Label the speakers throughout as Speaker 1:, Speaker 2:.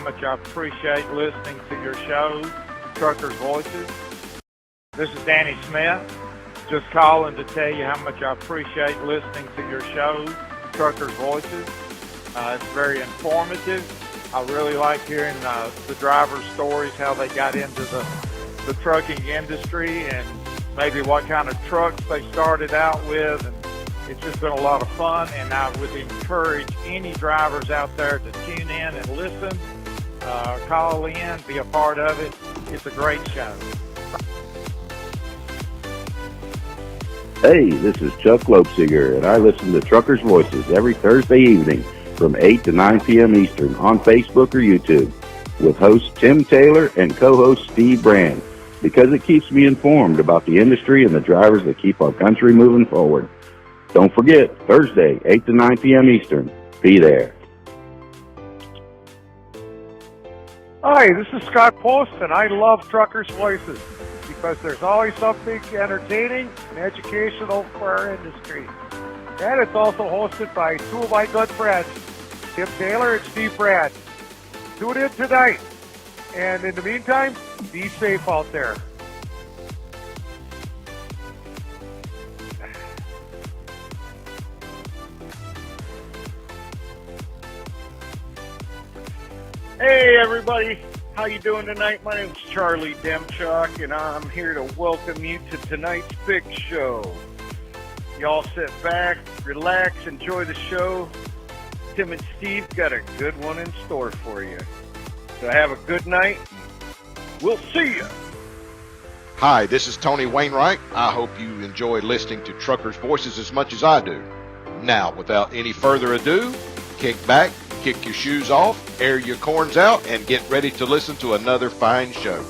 Speaker 1: much I appreciate listening to your shows, Truckers Voices. This is Danny Smith, just calling to tell you how much I appreciate listening to your shows, Truckers Voices. It's very informative. I really like hearing the drivers' stories, how they got into the trucking industry and maybe what kind of trucks they started out with. And it's just been a lot of fun, and I would encourage any drivers out there to tune in and listen, call in, be a part of it. It's a great show.
Speaker 2: Hey, this is Chuck Lopesiger, and I listen to Truckers Voices every Thursday evening from 8 to 9 p.m. Eastern on Facebook or YouTube with host Tim Taylor and co-host Steve Brand, because it keeps me informed about the industry and the drivers that keep our country moving forward. Don't forget, Thursday, 8 to 9 p.m. Eastern. Be there.
Speaker 3: Hi, this is Scott Post, and I love Truckers Voices because there's always something entertaining and educational for our industry. And it's also hosted by two of my good friends, Tim Taylor and Steve Brand. Tune in tonight. And in the meantime, be safe out there.
Speaker 4: Hey everybody, how you doing tonight? My name's Charlie Demchuk, and I'm here to welcome you to tonight's big show. Y'all sit back, relax, enjoy the show. Tim and Steve got a good one in store for you. So have a good night. We'll see you.
Speaker 5: Hi, this is Tony Wainwright. I hope you enjoy listening to Truckers' Voices as much as I do. Now, without any further ado, kick back, kick your shoes off, air your corns out, and get ready to listen to another fine show.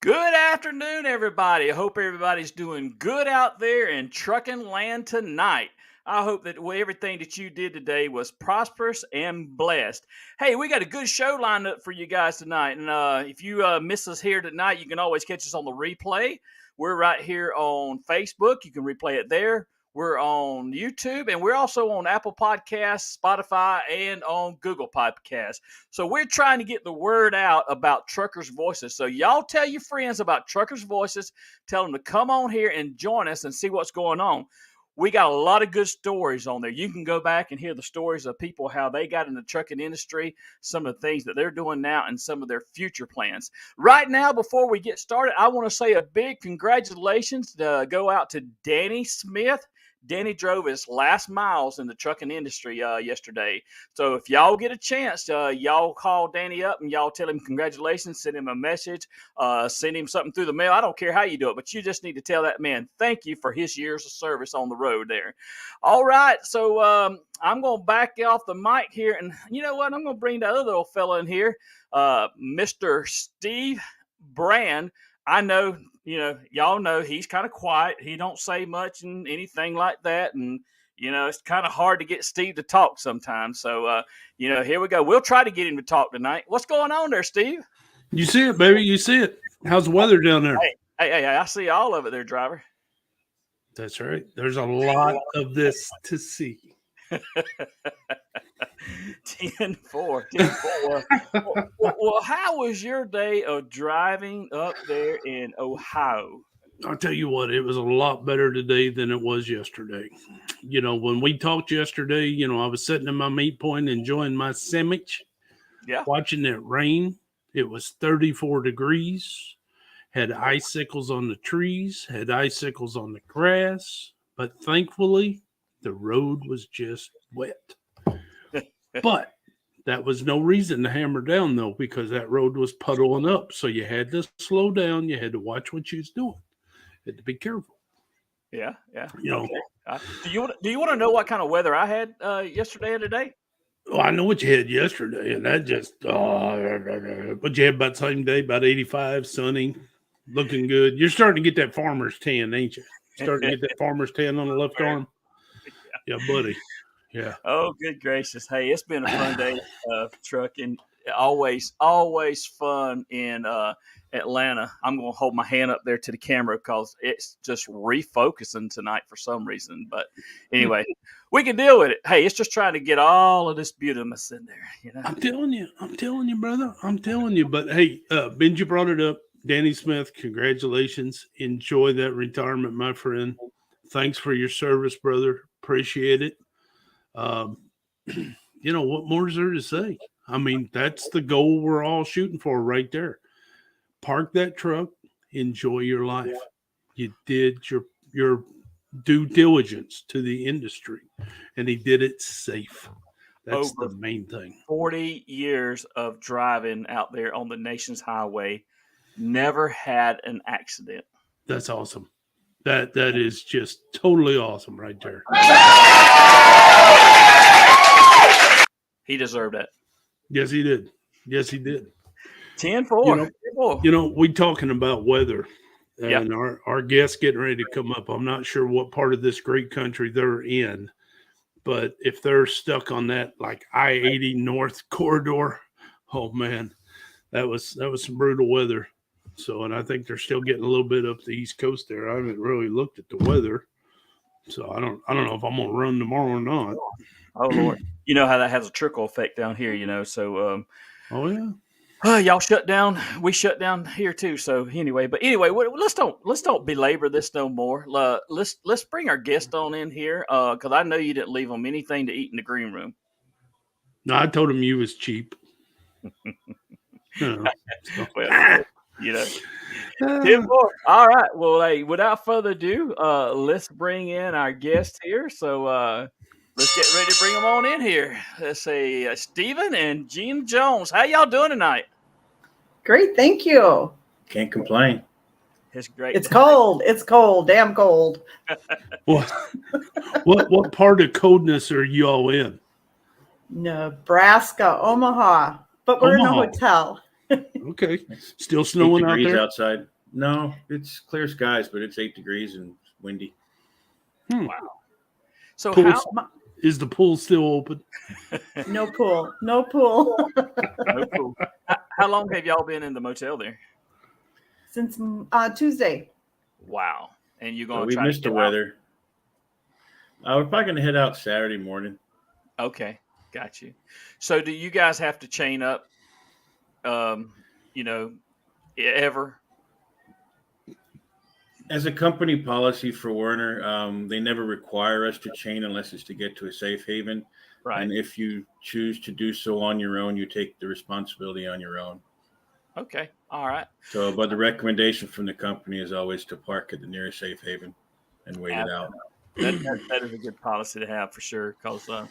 Speaker 6: Good afternoon, everybody. I hope everybody's doing good out there in trucking land tonight. I hope that everything that you did today was prosperous and blessed. Hey, we got a good show lined up for you guys tonight. And if you miss us here tonight, you can always catch us on the replay. We're right here on Facebook. You can replay it there. We're on YouTube, and we're also on Apple Podcasts, Spotify, and on Google Podcasts. So we're trying to get the word out about Truckers Voices. So y'all tell your friends about Truckers Voices. Tell them to come on here and join us and see what's going on. We got a lot of good stories on there. You can go back and hear the stories of people, how they got in the trucking industry, some of the things that they're doing now, and some of their future plans. Right now, before we get started, I want to say a big congratulations go out to Danny Smith. Danny drove his last miles in the trucking industry yesterday. So if y'all get a chance, y'all call Danny up and y'all tell him congratulations, send him a message, send him something through the mail. I don't care how you do it, but you just need to tell that man thank you for his years of service on the road there. All right, so I'm going to back off the mic here. And you know what? I'm going to bring the other little fella in here, Mr. Steve Brand. I know, y'all know he's kind of quiet. He don't say much and anything like that. And, it's kind of hard to get Steve to talk sometimes. So, here we go. We'll try to get him to talk tonight. What's going on there, Steve?
Speaker 7: You see it, baby. You see it. How's the weather down there?
Speaker 6: Hey, I see all of it there, driver.
Speaker 7: That's right. There's a lot of this to see.
Speaker 6: 10-4. Well, how was your day of driving up there in Ohio?
Speaker 7: I'll tell you what, it was a lot better today than it was yesterday. When we talked yesterday, I was sitting in my meat point enjoying my sandwich, watching it rain. It was 34 degrees, had icicles on the trees, had icicles on the grass, but thankfully the road was just wet. But that was no reason to hammer down, though, because that road was puddling up. So you had to slow down. You had to watch what you was doing. You had to be careful.
Speaker 6: Yeah.
Speaker 7: Okay.
Speaker 6: Do you want to know what kind of weather I had yesterday and today?
Speaker 7: Well, I know what you had yesterday, and that just what you had about the same day, about 85, sunny, looking good. You're starting to get that farmer's tan, ain't you? Starting to get that farmer's tan on the left arm. Yeah, buddy. Yeah.
Speaker 6: Oh, good gracious. Hey, it's been a fun day of trucking. Always fun in Atlanta. I'm going to hold my hand up there to the camera because it's just refocusing tonight for some reason. But anyway, we can deal with it. Hey, it's just trying to get all of this beautiness in there.
Speaker 7: I'm telling you, brother. I'm telling you. But hey, Benji brought it up. Danny Smith, congratulations. Enjoy that retirement, my friend. Thanks for your service, brother. Appreciate it. What more is there to say? I mean, that's the goal we're all shooting for right there. Park that truck, enjoy your life. You did your due diligence to the industry, and he did it safe. That's the main thing.
Speaker 6: 40 years of driving out there on the nation's highway, never had an accident.
Speaker 7: That's awesome. That is just totally awesome right there.
Speaker 6: He deserved that.
Speaker 7: Yes, he did.
Speaker 6: 10-4.
Speaker 7: We talking about weather, and our guests getting ready to come up. I'm not sure what part of this great country they're in, but if they're stuck on that like I-80 North corridor, oh man, that was some brutal weather. So, and I think they're still getting a little bit up the East Coast there. I haven't really looked at the weather, so I don't know if I'm gonna run tomorrow or not.
Speaker 6: Oh Lord, you know how that has a trickle effect down here. So,
Speaker 7: oh yeah.
Speaker 6: Y'all shut down. We shut down here too. So anyway, let's don't belabor this no more. Let's bring our guest on in here because I know you didn't leave them anything to eat in the green room.
Speaker 7: No, I told him you was cheap.
Speaker 6: Well, 10-4. All right. Well, hey, without further ado, let's bring in our guest here. So let's get ready to bring them on in here. Let's say Stephen and Gina Jones. How y'all doing tonight?
Speaker 8: Great, thank you.
Speaker 9: Can't complain.
Speaker 6: It's great.
Speaker 8: It's cold. It's cold. Damn cold.
Speaker 7: What part of coldness are you all in?
Speaker 8: Nebraska, Omaha. But we're in a hotel.
Speaker 7: Okay. Still snowing
Speaker 9: 8
Speaker 7: out
Speaker 9: degrees
Speaker 7: there?
Speaker 9: outside. No, it's clear skies, but it's 8 degrees and windy.
Speaker 6: Wow. So
Speaker 7: is the pool still open?
Speaker 8: No pool. No pool.
Speaker 6: No pool. How long have y'all been in the motel there?
Speaker 8: Since Tuesday.
Speaker 6: Wow. And you're going to
Speaker 9: we
Speaker 6: try
Speaker 9: missed
Speaker 6: to
Speaker 9: the weather. We're probably going to head out Saturday morning.
Speaker 6: Okay. Got you. So do you guys have to chain up, ever?
Speaker 9: As a company policy for Werner, they never require us to chain unless it's to get to a safe haven.
Speaker 6: Right.
Speaker 9: And if you choose to do so on your own, you take the responsibility on your own.
Speaker 6: Okay. All right.
Speaker 9: So, but the recommendation from the company is always to park at the nearest safe haven and wait it out.
Speaker 6: That is a good policy to have for sure, because the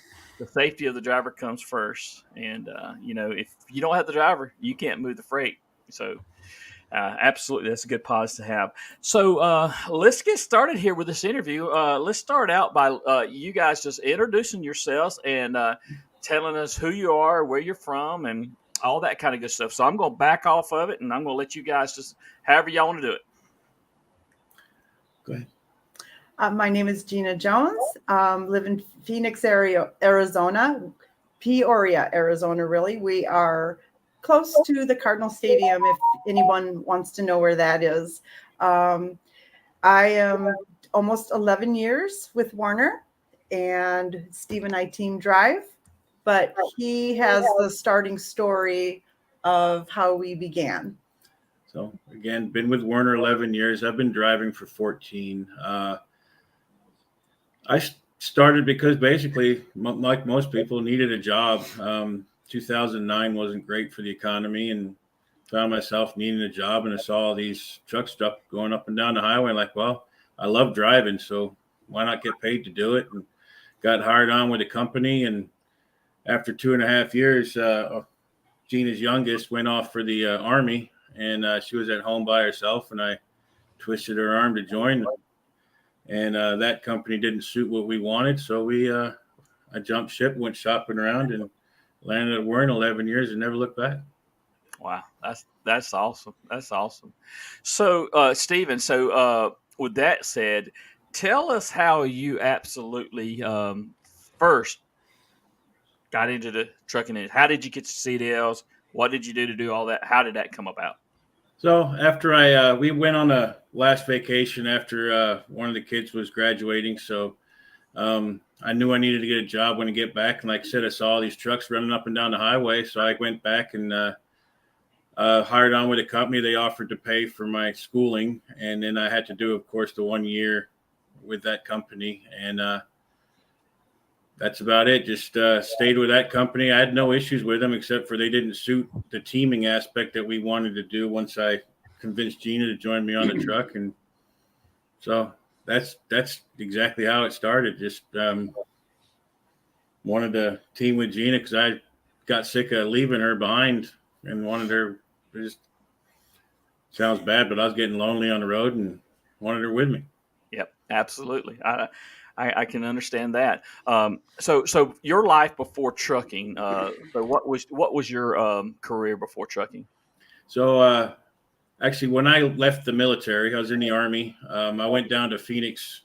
Speaker 6: safety of the driver comes first. And, if you don't have the driver, you can't move the freight. So absolutely, that's a good policy to have. So let's get started here with this interview. Let's start out by you guys just introducing yourselves and telling us who you are, where you're from, and all that kind of good stuff. So I'm going to back off of it, and I'm going to let you guys just however y'all want to do it.
Speaker 9: Go ahead.
Speaker 8: My name is Gina Jones. Live in Phoenix area, Arizona, Peoria, Arizona, really. We are close to the Cardinal Stadium, if anyone wants to know where that is. I am almost 11 years with Warner, and Steve and I team drive, but he has the starting story of how we began.
Speaker 9: So again, been with Werner 11 years. I've been driving for 14. I started because basically, like most people, needed a job. 2009 wasn't great for the economy, and found myself needing a job. And I saw all these trucks going up and down the highway. I'm like, well, I love driving, so why not get paid to do it? And got hired on with a company. And after 2.5 years, Gina's youngest went off for the Army, and she was at home by herself. And I twisted her arm to join. And that company didn't suit what we wanted. So I jumped ship, went shopping around, and landed at Werner 11 years and never looked back.
Speaker 6: Wow. That's awesome. That's awesome. So, Stephen, with that said, tell us how you absolutely first got into the trucking industry. How did you get to CDLs? What did you do to do all that? How did that come about?
Speaker 9: So after we went on a last vacation after one of the kids was graduating. So I knew I needed to get a job when I get back. And like I said, I saw all these trucks running up and down the highway. So I went back and hired on with a company. They offered to pay for my schooling. And then I had to do, of course, the 1 year with that company. And that's about it. Just stayed with that company. I had no issues with them except for they didn't suit the teaming aspect that we wanted to do once I convinced Gina to join me on the truck. And so that's exactly how it started. Just wanted to team with Gina because I got sick of leaving her behind and wanted her. It just sounds bad, but I was getting lonely on the road and wanted her with me.
Speaker 6: Yep, absolutely. I can understand that. So your life before trucking. So what was your career before trucking?
Speaker 9: So actually, when I left the military, I was in the Army. I went down to Phoenix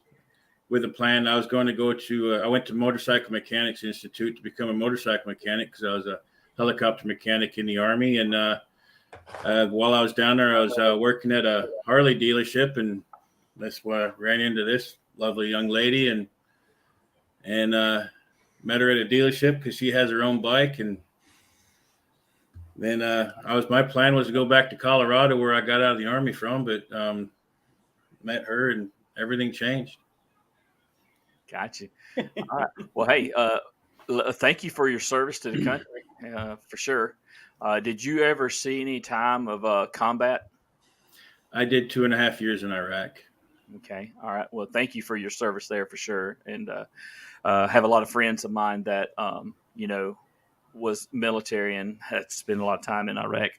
Speaker 9: with a plan. I was going to go to. I went to Motorcycle Mechanics Institute to become a motorcycle mechanic because I was a helicopter mechanic in the Army. And while I was down there, I was working at a Harley dealership, and that's where I ran into this lovely young lady and met her at a dealership because she has her own bike. And then my plan was to go back to Colorado where I got out of the Army from, but met her and everything changed.
Speaker 6: Gotcha. All right. Well, hey, thank you for your service to the country, for sure. Did you ever see any time of combat?
Speaker 9: I did 2.5 years in Iraq.
Speaker 6: Okay. All right. Well, thank you for your service there for sure. And have a lot of friends of mine that, was military and had spent a lot of time in Iraq.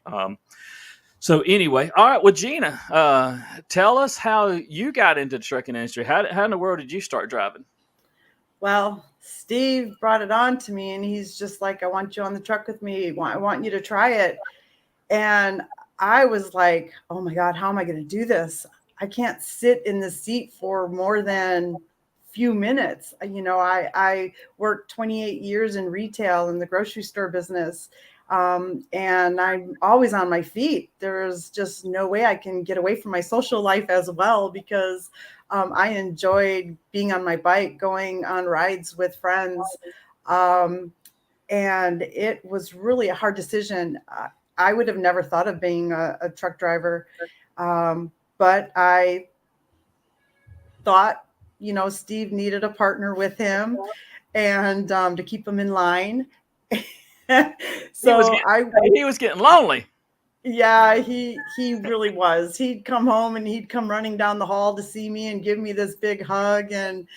Speaker 6: So anyway, all right. Well, Gina, tell us how you got into the trucking industry. How in the world did you start driving?
Speaker 8: Well, Steve brought it on to me and he's just like, I want you on the truck with me. I want you to try it. And I was like, oh my God, how am I going to do this? I can't sit in the seat for more than few minutes. I worked 28 years in retail in the grocery store business. And I'm always on my feet. There's just no way I can get away from my social life as well, because I enjoyed being on my bike, going on rides with friends. And it was really a hard decision. I would have never thought of being a truck driver. But I thought, Steve needed a partner with him and to keep him in line. So
Speaker 6: he was getting lonely.
Speaker 8: Yeah, he really was. He'd come home and he'd come running down the hall to see me and give me this big hug. And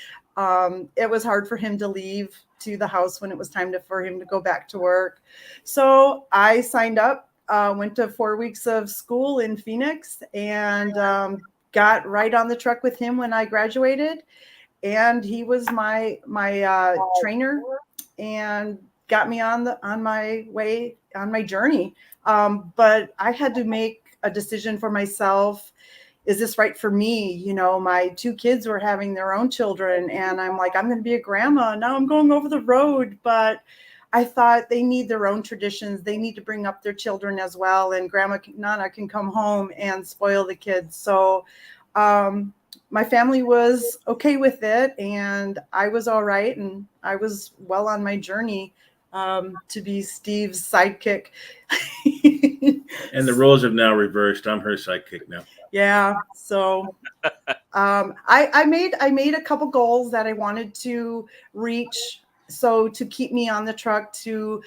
Speaker 8: it was hard for him to leave to the house when it was time for him to go back to work. So I signed up, went to 4 weeks of school in Phoenix and got right on the truck with him when I graduated. And he was my trainer and got me on my way, on my journey. But I had to make a decision for myself. Is this right for me? My 2 kids were having their own children and I'm like, I'm going to be a grandma. Now I'm going over the road. But I thought they need their own traditions. They need to bring up their children as well. And Grandma Nana can come home and spoil the kids. So my family was okay with it and I was all right. And I was well on my journey to be Steve's sidekick.
Speaker 9: And the roles have now reversed. I'm her sidekick now.
Speaker 8: Yeah. So I made a couple goals that I wanted to reach. So to keep me on the truck, to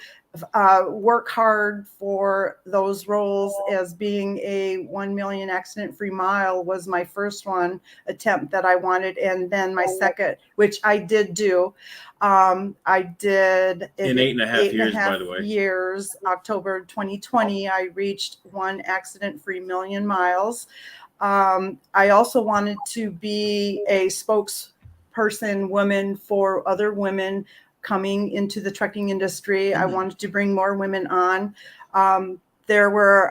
Speaker 8: work hard for those roles, as being a 1 million accident-free mile was my first one attempt that I wanted. And then my second, which I did do. I did
Speaker 9: in 8.5 years, by the way.
Speaker 8: Years, October 2020, I reached 1 accident-free million miles. I also wanted to be a spokesperson woman for other women coming into the trucking industry. Mm-hmm. I wanted to bring more women on. There were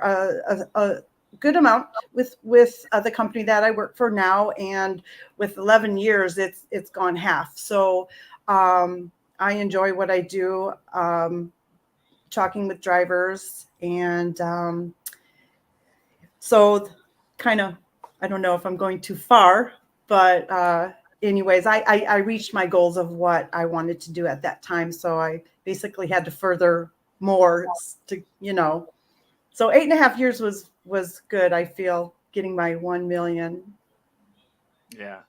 Speaker 8: a good amount with the company that I work for now, and with 11 years, it's gone half. So I enjoy what I do, talking with drivers and So kind of, I don't know if I'm going too far, but anyways, I reached my goals of what I wanted to do at that time. So I basically had to further more to, so 8.5 years was good. I feel, getting my 1 million.
Speaker 6: Yeah,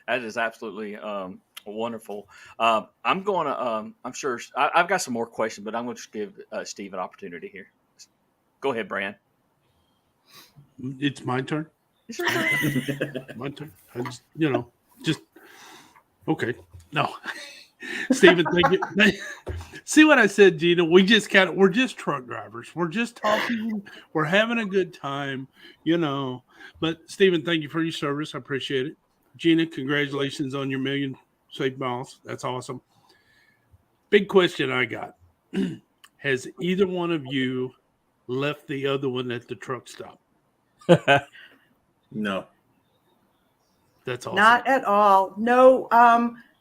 Speaker 6: that is absolutely wonderful. I'm going to, I'm sure I've got some more questions, but I'm going to just give Steve an opportunity here. Go ahead, Brand.
Speaker 7: It's my turn.
Speaker 6: It's your turn.
Speaker 7: My turn. I just okay. No, Stephen, thank you. See what I said, Gina? We're just truck drivers. We're just talking. We're having a good time, But Stephen, thank you for your service. I appreciate it. Gina, congratulations on your million saved miles. That's awesome. Big question I got. Has either one of you left the other one at the truck stop?
Speaker 9: No.
Speaker 7: That's awesome.
Speaker 8: Not at all. No.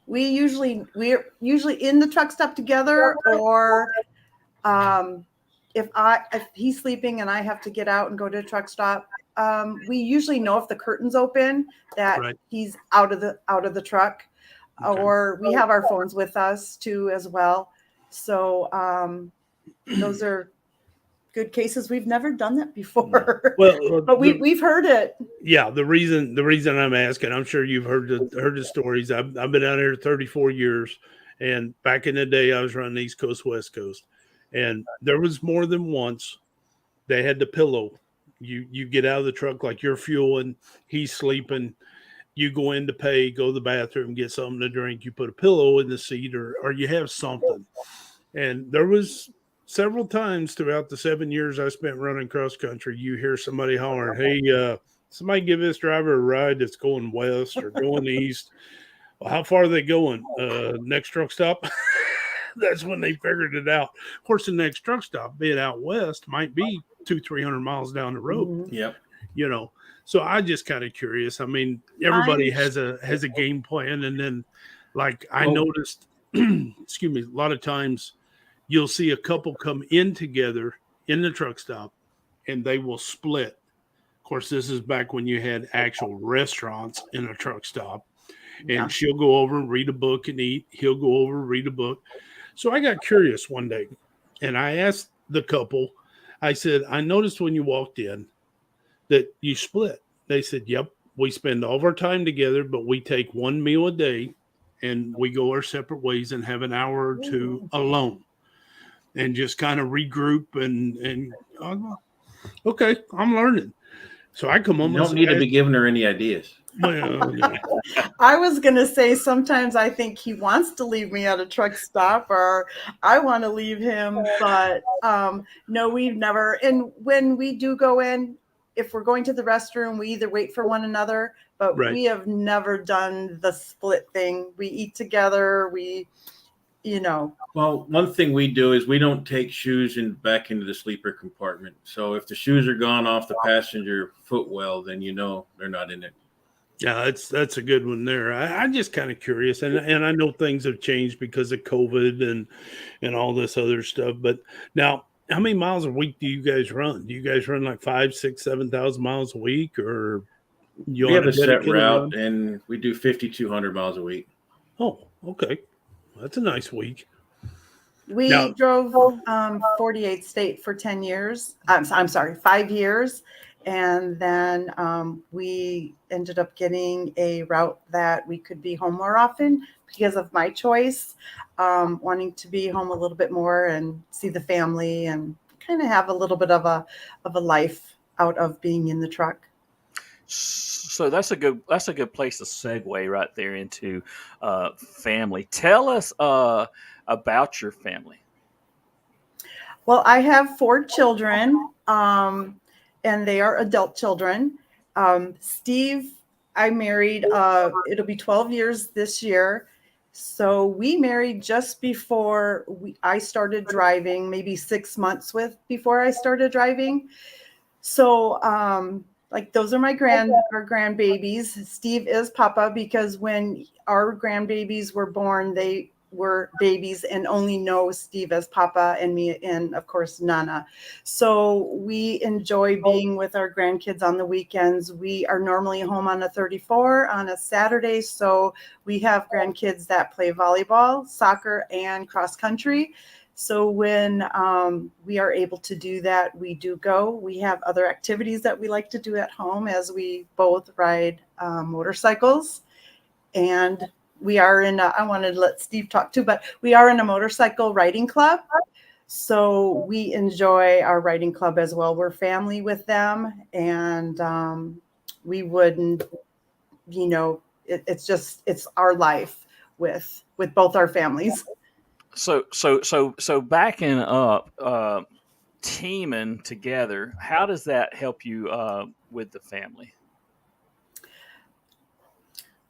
Speaker 8: We're usually in the truck stop together, or if he's sleeping and I have to get out and go to a truck stop, we usually know if the curtain's open that he's out of the truck, or we have our phones with us too as well. So those are good cases. We've never done that before.
Speaker 7: Well,
Speaker 8: but we've heard it.
Speaker 7: Yeah, the reason I'm asking, I'm sure you've heard the stories. I've been out here 34 years, and back in the day, I was running East Coast, West Coast, and there was more than once they had the pillow. You get out of the truck like you're fueling, he's sleeping. You go in to pay, go to the bathroom, get something to drink. You put a pillow in the seat, or you have something. And there was several times throughout the 7 years I spent running cross country, you hear somebody hollering, "Hey, somebody give this driver a ride that's going west or going east." Well, how far are they going? Next truck stop. That's when they figured it out. Of course, the next truck stop, being out west, might be 200-300 miles down the road.
Speaker 8: Mm-hmm.
Speaker 9: Yep.
Speaker 7: So I just kind of curious. I mean, everybody has a game plan, and then, like I noticed, excuse me, a lot of times you'll see a couple come in together in the truck stop, and they will split. Of course, this is back when you had actual restaurants in a truck stop, and she'll go over and read a book and eat. He'll go over and read a book. So I got curious one day, and I asked the couple, I said, "I noticed when you walked in that you split." They said, "Yep, we spend all of our time together, but we take one meal a day, and we go our separate ways and have an hour or two alone and just kind of regroup and okay, I'm learning." So I come on.
Speaker 9: You don't need to be giving her any ideas.
Speaker 7: Well, no.
Speaker 8: I was going to say, sometimes I think he wants to leave me at a truck stop, or I want to leave him, but no, we've never. And when we do go in, if we're going to the restroom, we either wait for one another, but we have never done the split thing. We eat together.
Speaker 9: Well, one thing we do is we don't take shoes back into the sleeper compartment. So if the shoes are gone off the passenger footwell, then they're not in it.
Speaker 7: Yeah, that's a good one there. I'm just kind of curious, and I know things have changed because of COVID and all this other stuff. But now, how many miles a week do you guys run? Do you guys run like 5,000, 6,000, 7,000 miles a week, or
Speaker 9: we have a set route, and we do 5,200 miles a week.
Speaker 7: Oh, okay, that's a nice week.
Speaker 8: We drove 48 state for 10 years. I'm sorry, 5 years. And then we ended up getting a route that we could be home more often because of my choice, wanting to be home a little bit more and see the family and kind of have a little bit of a life out of being in the truck.
Speaker 6: So that's a good place to segue right there into family. Tell us about your family.
Speaker 8: Well, I have 4 children. And they are adult children. Steve, I married, it'll be 12 years this year. So we married just before I started driving, maybe 6 months before I started driving. So those are our grandbabies. Steve is Papa because when our grandbabies were born, were babies and only know Steve as Papa and me and, of course, Nana. So we enjoy being with our grandkids on the weekends. We are normally home on a 34 on a Saturday, so we have grandkids that play volleyball, soccer, and cross country. So when we are able to do that, we do go. We have other activities that we like to do at home, as we both ride motorcycles. And we are in I wanted to let Steve talk too, but we are in a motorcycle riding club. So we enjoy our riding club as well. We're family with them, and we wouldn't, it's our life with both our families.
Speaker 6: So backing up, teaming together, how does that help you with the family?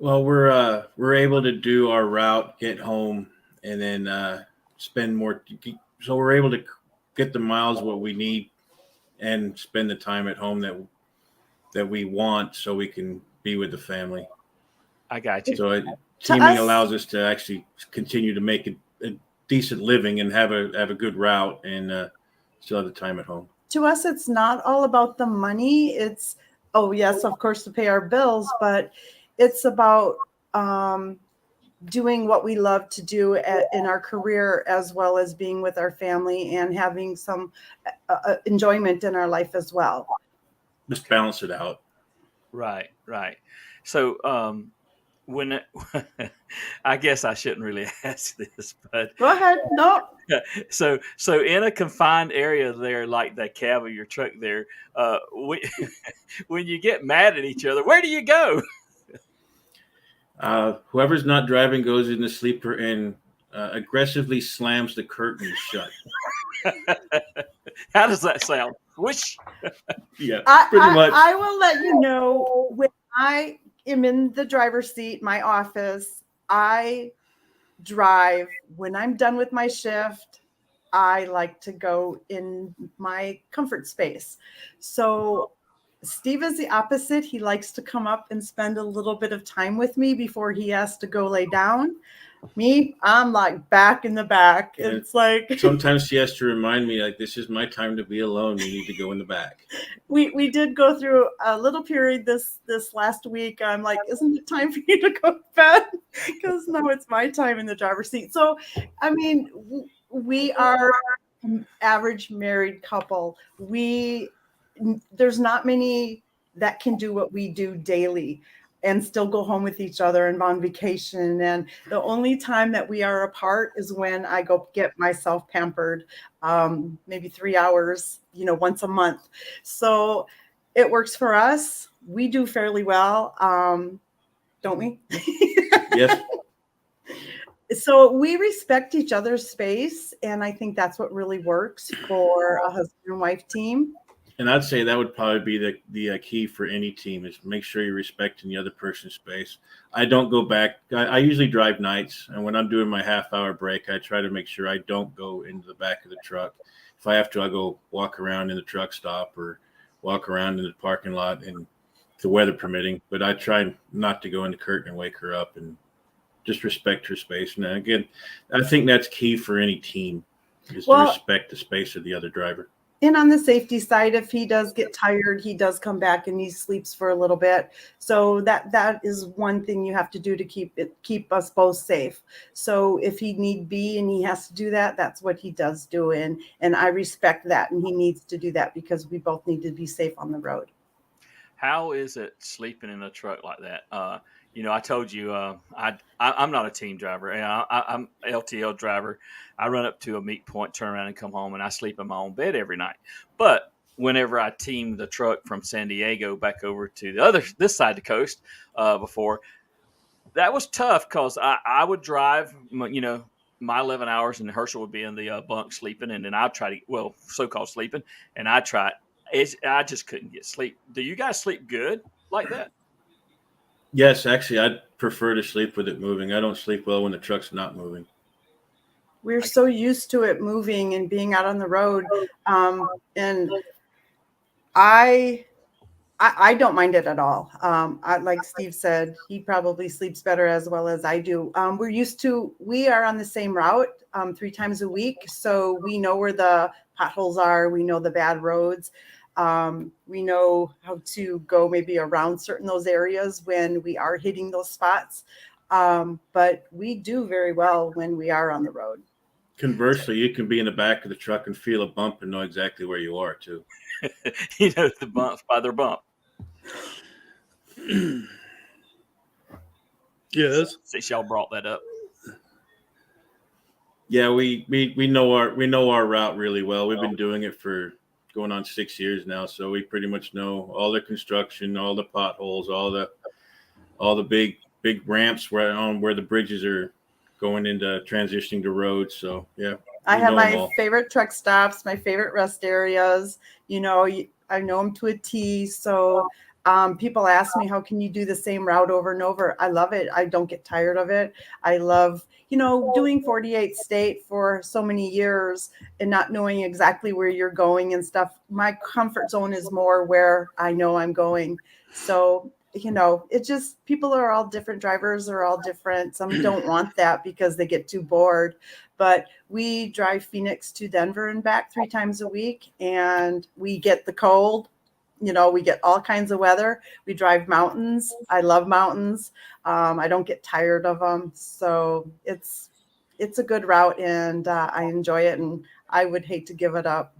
Speaker 9: Well, we're able to do our route, get home, and then spend more. So we're able to get the miles what we need, and spend the time at home that we want, so we can be with the family.
Speaker 6: I got you.
Speaker 9: So teaming allows us to actually continue to make a decent living and have a good route, and still have the time at home.
Speaker 8: To us, it's not all about the money. It's, oh yes, of course, to pay our bills, but it's about doing what we love to do in our career, as well as being with our family and having some enjoyment in our life as well.
Speaker 9: Just balance it out.
Speaker 6: Right. So when I guess I shouldn't really ask this, but
Speaker 8: go ahead. No.
Speaker 6: So in a confined area there, like that cab of your truck there, when you get mad at each other, where do you go?
Speaker 9: Whoever's not driving goes in the sleeper and aggressively slams the curtain shut.
Speaker 6: How does that sound? Whoosh.
Speaker 9: Yeah, pretty much.
Speaker 8: I will let you know, when I am in the driver's seat, my office, I drive. When I'm done with my shift, I like to go in my comfort space. So Steve is the opposite. He likes to come up and spend a little bit of time with me before he has to go lay down. Me, I'm like back in the back.
Speaker 9: And
Speaker 8: it's like
Speaker 9: sometimes she has to remind me, like, this is my time to be alone. You need to go in the back.
Speaker 8: We did go through a little period this last week. I'm like, isn't it time for you to go to bed? Because now it's my time in the driver's seat. So, I mean, we are an average married couple. There's not many that can do what we do daily and still go home with each other and on vacation. And the only time that we are apart is when I go get myself pampered, maybe 3 hours, once a month. So it works for us. We do fairly well. Don't we?
Speaker 9: Yes.
Speaker 8: So we respect each other's space. And I think that's what really works for a husband and wife team.
Speaker 9: And I'd say that would probably be the key for any team, is make sure you're respecting the other person's space. I don't go back. I usually drive nights, and when I'm doing my half-hour break, I try to make sure I don't go into the back of the truck. If I have to, I go walk around in the truck stop or walk around in the parking lot, and the weather permitting. But I try not to go in the curtain and wake her up, and just respect her space. And again, I think that's key for any team, is to respect the space of the other driver.
Speaker 8: And on the safety side, if he does get tired, he does come back and he sleeps for a little bit. So that is one thing you have to do to keep us both safe. So if he need be and he has to do that, that's what he does do. And I respect that. And he needs to do that because we both need to be safe on the road.
Speaker 6: How is it sleeping in a truck like that? I told you I'm not a team driver. I'm an LTL driver. I run up to a meet point, turn around and come home, and I sleep in my own bed every night. But whenever I teamed the truck from San Diego back over to this side of the coast before, that was tough because I would drive, my 11 hours, and Herschel would be in the bunk sleeping, and then I'd try to, so-called sleeping, and I tried. I just couldn't get sleep. Do you guys sleep good like that?
Speaker 9: Yes, actually, I'd prefer to sleep with it moving. I don't sleep well when the truck's not moving.
Speaker 8: We're so used to it moving and being out on the road. And I I don't mind it at all. Like Steve said, he probably sleeps better as well as I do. We are on the same route 3 times a week. So we know where the potholes are. We know the bad roads. We know how to go maybe around certain those areas when we are hitting those spots. But we do very well when we are on the road.
Speaker 9: Conversely, you can be in the back of the truck and feel a bump and know exactly where you are too.
Speaker 6: You know the bumps by their bump.
Speaker 7: Yes.
Speaker 6: Since y'all brought that up.
Speaker 9: Yeah, we know our route really well. We've been doing it for going on 6 years now, so we pretty much know all the construction, all the potholes, all the big ramps where the bridges are going into transitioning to roads. So yeah,
Speaker 8: I have my favorite truck stops, my favorite rest areas. I know them to a T. So people ask me, how can you do the same route over and over? I love it. I don't get tired of it. I love, doing 48 state for so many years and not knowing exactly where you're going and stuff. My comfort zone is more where I know I'm going. So, it just, people are all different. Drivers are all different. Some don't want that because they get too bored. But we drive Phoenix to Denver and back 3 times a week, and we get the cold. We get all kinds of weather. We drive mountains. I love mountains. I don't get tired of them. So it's a good route, and I enjoy it, and I would hate to give it up.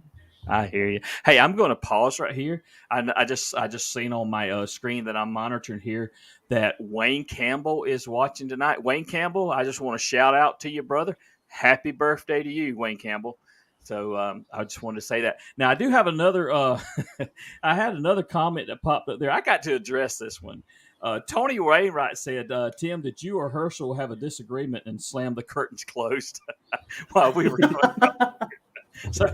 Speaker 6: I hear you. Hey, I'm going to pause right here. I just seen on my screen that I'm monitoring here that Wayne Campbell is watching tonight. Wayne Campbell, I just want to shout out to you, brother. Happy birthday to you, Wayne Campbell. So I just wanted to say that. Now I do have another. I had another comment that popped up there. I got to address this one. Tony Wainwright said, "Tim, did you or Herschel have a disagreement and slam the curtains closed while we were?" So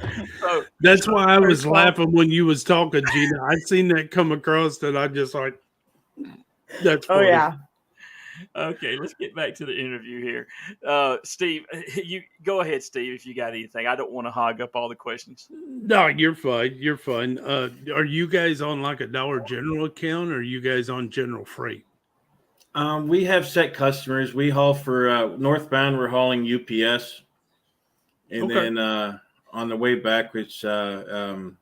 Speaker 7: that's why I was laughing when you was talking, Gina. I seen that come across, and I just like, that's funny.
Speaker 8: Oh yeah.
Speaker 6: Okay, let's get back to the interview here. Steve, you go ahead, Steve, if you got anything. I don't want to hog up all the questions.
Speaker 7: No, you're fine. You're fine. Are you guys on like a Dollar General account, or are you guys on General Freight?
Speaker 9: We have set customers. We haul for northbound. We're hauling UPS, and then on the way back, it's a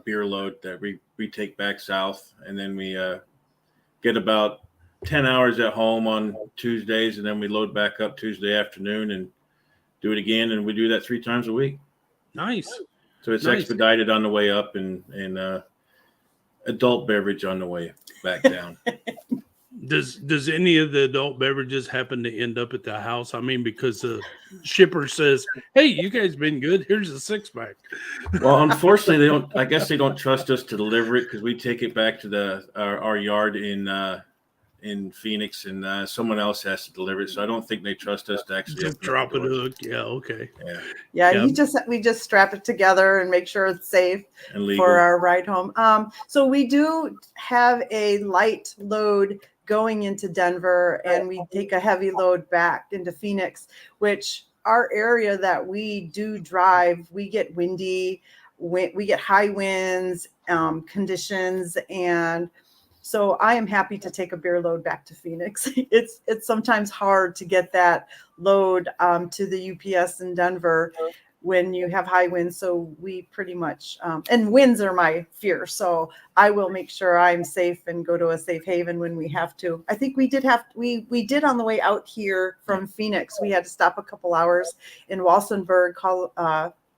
Speaker 9: beer load that we take back south, and then we get about 10 hours at home on Tuesdays, and then we load back up Tuesday afternoon and do it again, and we do that 3 times a week.
Speaker 7: Nice.
Speaker 9: So it's expedited on the way up and adult beverage on the way back down.
Speaker 7: Does any of the adult beverages happen to end up at the house? I mean, because the shipper says, "Hey, you guys been good. Here's a 6-pack."
Speaker 9: Well, unfortunately, they don't. I guess they don't trust us to deliver it because we take it back to our yard in Phoenix, and someone else has to deliver it. So I don't think they trust us to actually
Speaker 7: just drop it hook. Yeah, okay.
Speaker 8: Yeah. We just strap it together and make sure it's safe for our ride home. So we do have a light load going into Denver, and we take a heavy load back into Phoenix, which our area that we do drive, we get windy, we get high winds conditions, and so I am happy to take a beer load back to Phoenix. It's sometimes hard to get that load to the UPS in Denver when you have high winds. So we pretty much, and winds are my fear. So I will make sure I'm safe and go to a safe haven when we have to. I think we did on the way out here from Phoenix. We had to stop a couple hours in Walsenburg,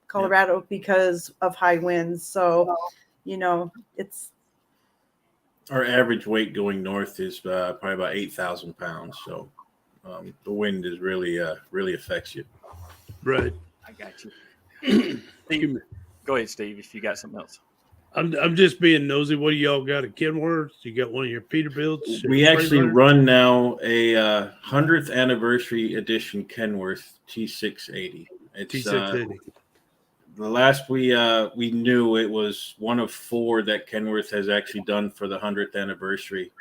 Speaker 8: Colorado, because of high winds. So, it's.
Speaker 9: Our average weight going north is probably about 8,000 pounds. So the wind is really affects you.
Speaker 7: Right.
Speaker 6: I got you. Steve, go ahead, Steve, if you got something else.
Speaker 7: I'm just being nosy. What do y'all got at Kenworth? You got one of your Peterbilts?
Speaker 9: We actually run now a 100th anniversary edition Kenworth T680. It's T680. The last we knew, it was one of 4 that Kenworth has actually done for the 100th anniversary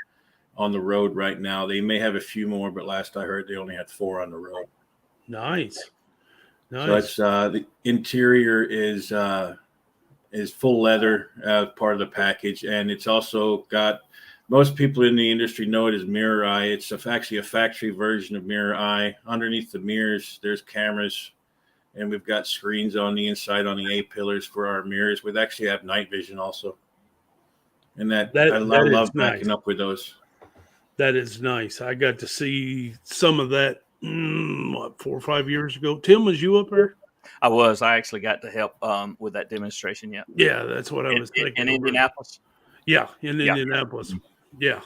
Speaker 9: on the road right now. They may have a few more, but last I heard they only had 4 on the road.
Speaker 7: Nice.
Speaker 9: So it's the interior is is full leather part of the package, and it's also got, most people in the industry know it as Mirror Eye. It's actually a factory version of Mirror Eye. Underneath the mirrors, there's cameras, and we've got screens on the inside on the A-pillars for our mirrors. We actually have night vision also, and I love backing up with those.
Speaker 7: That is nice. I got to see some of that 4 or 5 years ago. Tim, was you up there?
Speaker 6: I was. I actually got to help with that demonstration. Yeah.
Speaker 7: Yeah, that's what I was thinking.
Speaker 6: In Indianapolis.
Speaker 7: Yeah, in Indianapolis. Yeah.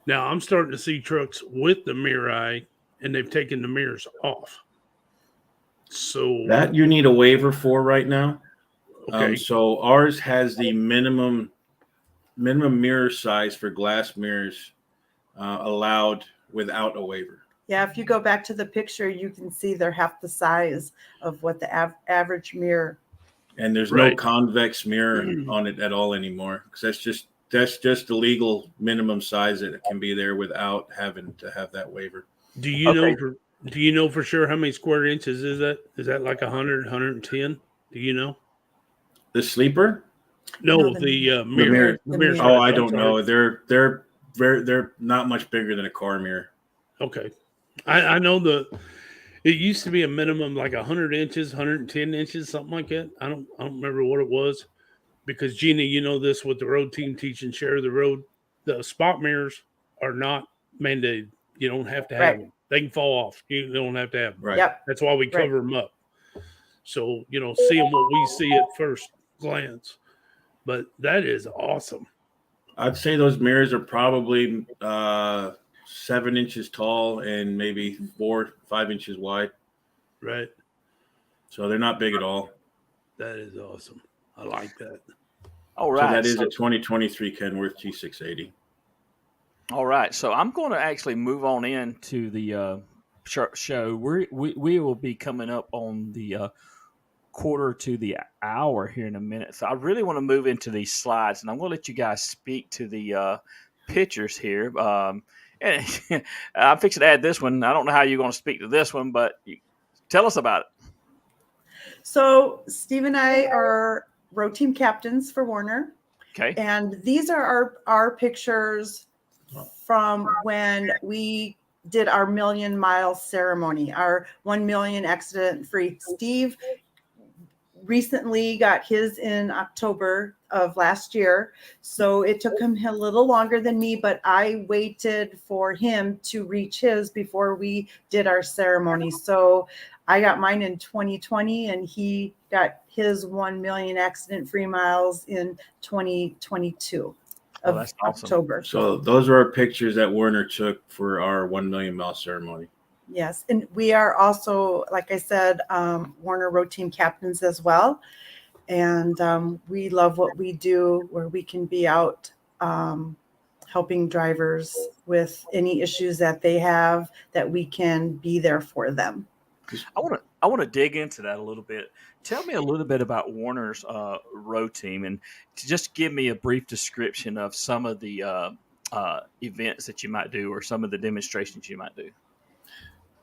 Speaker 7: Now I'm starting to see trucks with the Mirror Eye, and they've taken the mirrors off. So
Speaker 9: that you need a waiver for right now.
Speaker 7: Okay.
Speaker 9: So ours has the minimum mirror size for glass mirrors allowed without a waiver.
Speaker 8: Yeah, if you go back to the picture, you can see they're half the size of what the average mirror.
Speaker 9: And there's no convex mirror on it at all anymore, because that's just the legal minimum size that it can be there without having to have that waiver.
Speaker 7: Do you know for sure how many square inches is that? Is that like 100, 110? Do you know?
Speaker 9: The sleeper?
Speaker 7: No, the mirror.
Speaker 9: The mirror. Oh, I don't know. They're not much bigger than a car mirror.
Speaker 7: Okay. I know it used to be a minimum like 100 inches, 110 inches, something like that. I don't remember what it was, because Gina, you know this with the road team teaching share the road, the spot mirrors are not mandated. You don't have to have them. They can fall off. You don't have to have them.
Speaker 9: Right.
Speaker 8: Yep.
Speaker 7: That's why we cover them up. So, seeing what we see at first glance. But that is awesome.
Speaker 9: I'd say those mirrors are probably 7 inches tall and maybe 4 or 5 inches wide.
Speaker 7: Right.
Speaker 9: So they're not big at all.
Speaker 7: That is awesome. I like that.
Speaker 6: All right.
Speaker 9: So that is a 2023 Kenworth G680.
Speaker 6: All right. So I'm going to actually move on into the show. We will be coming up on the quarter to the hour here in a minute. So I really want to move into these slides, and I'm going to let you guys speak to the pictures here. And I'm fixing to add this one. I don't know how you're going to speak to this one, but tell us about it.
Speaker 8: So Steve and I are road team captains for Werner.
Speaker 6: Okay.
Speaker 8: And these are our pictures from when we did our 1,000,000-mile ceremony, our 1 million accident free. Steve recently got his in October of last year. So it took him a little longer than me, but I waited for him to reach his before we did our ceremony. So I got mine in 2020 and he got his 1 million accident free miles in 2022 of October.
Speaker 9: Awesome. So those are our pictures that Werner took for our 1 million mile ceremony.
Speaker 8: Yes. And we are also, like I said, Werner road team captains as well. And we love what we do, where we can be out helping drivers with any issues that they have, that we can be there for them.
Speaker 6: I want to dig into that a little bit. Tell me a little bit about Werner's road team, and to just give me a brief description of some of the events that you might do, or some of the demonstrations you might do.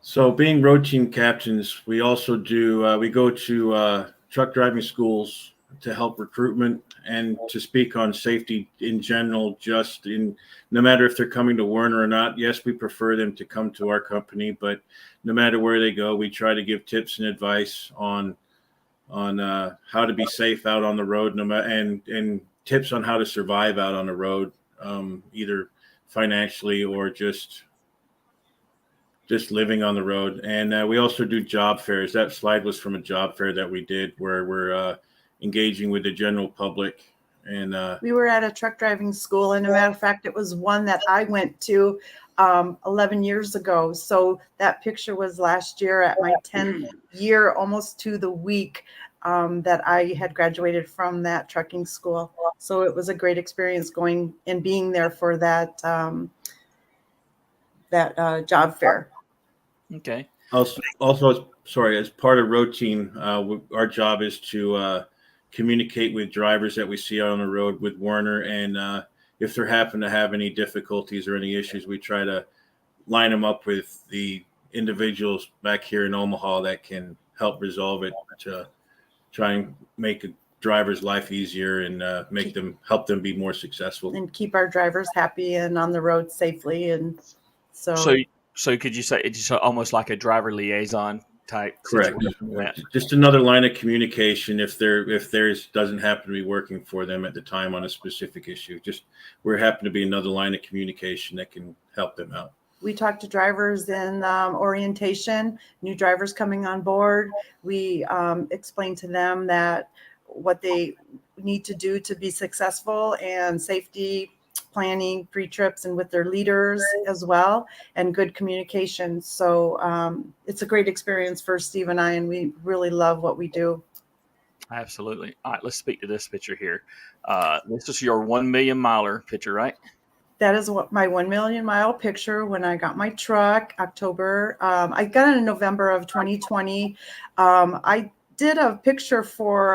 Speaker 9: So being road team captains, we also do, we go to truck driving schools to help recruitment and to speak on safety in general, no matter if they're coming to Werner or not. Yes, we prefer them to come to our company, but no matter where they go, we try to give tips and advice on how to be safe out on the road, and tips on how to survive out on the road, either financially or just living on the road. And we also do job fairs. That slide was from a job fair that we did, where we're engaging with the general public. And
Speaker 8: we were at a truck driving school, and a matter of fact, it was one that I went to 11 years ago. So that picture was last year at my 10th year, almost to the week that I had graduated from that trucking school. So it was a great experience going and being there for that job fair.
Speaker 6: Okay.
Speaker 9: Also, as part of road team, our job is to communicate with drivers that we see out on the road with Werner, and if they happen to have any difficulties or any issues, we try to line them up with the individuals back here in Omaha that can help resolve it, to try and make drivers' life easier and help them be more successful
Speaker 8: and keep our drivers happy and on the road safely. And so
Speaker 6: could you say it's almost like a driver liaison type
Speaker 9: correct
Speaker 6: situation?
Speaker 9: Just another line of communication if theirs doesn't happen to be working for them at the time on a specific issue. Just we're happen to be another line of communication that can help them out.
Speaker 8: We talk to drivers in orientation, new drivers coming on board. We explain to them that what they need to do to be successful and safety planning pre-trips and with their leaders as well, and good communication. So it's a great experience for Steve and I, and we really love what we do.
Speaker 6: Absolutely. All right, let's speak to this picture here. This is your 1 million miler picture, right?
Speaker 8: That is what my 1 million mile picture when I got my truck, October. I got it in November of 2020. I did a picture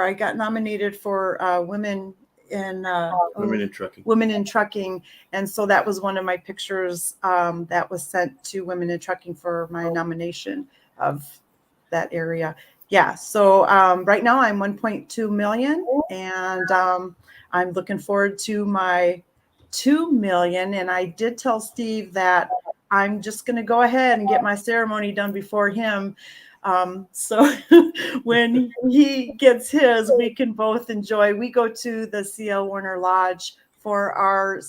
Speaker 8: I got nominated for women in trucking. And so that was one of my pictures that was sent to Women in Trucking for my nomination of that area. Yeah. So right now I'm 1.2 million, and I'm looking forward to my 2 million. And I did tell Steve that I'm just going to go ahead and get my ceremony done before him. So when he gets his, we can both enjoy. We go to the CL Warner Lodge for our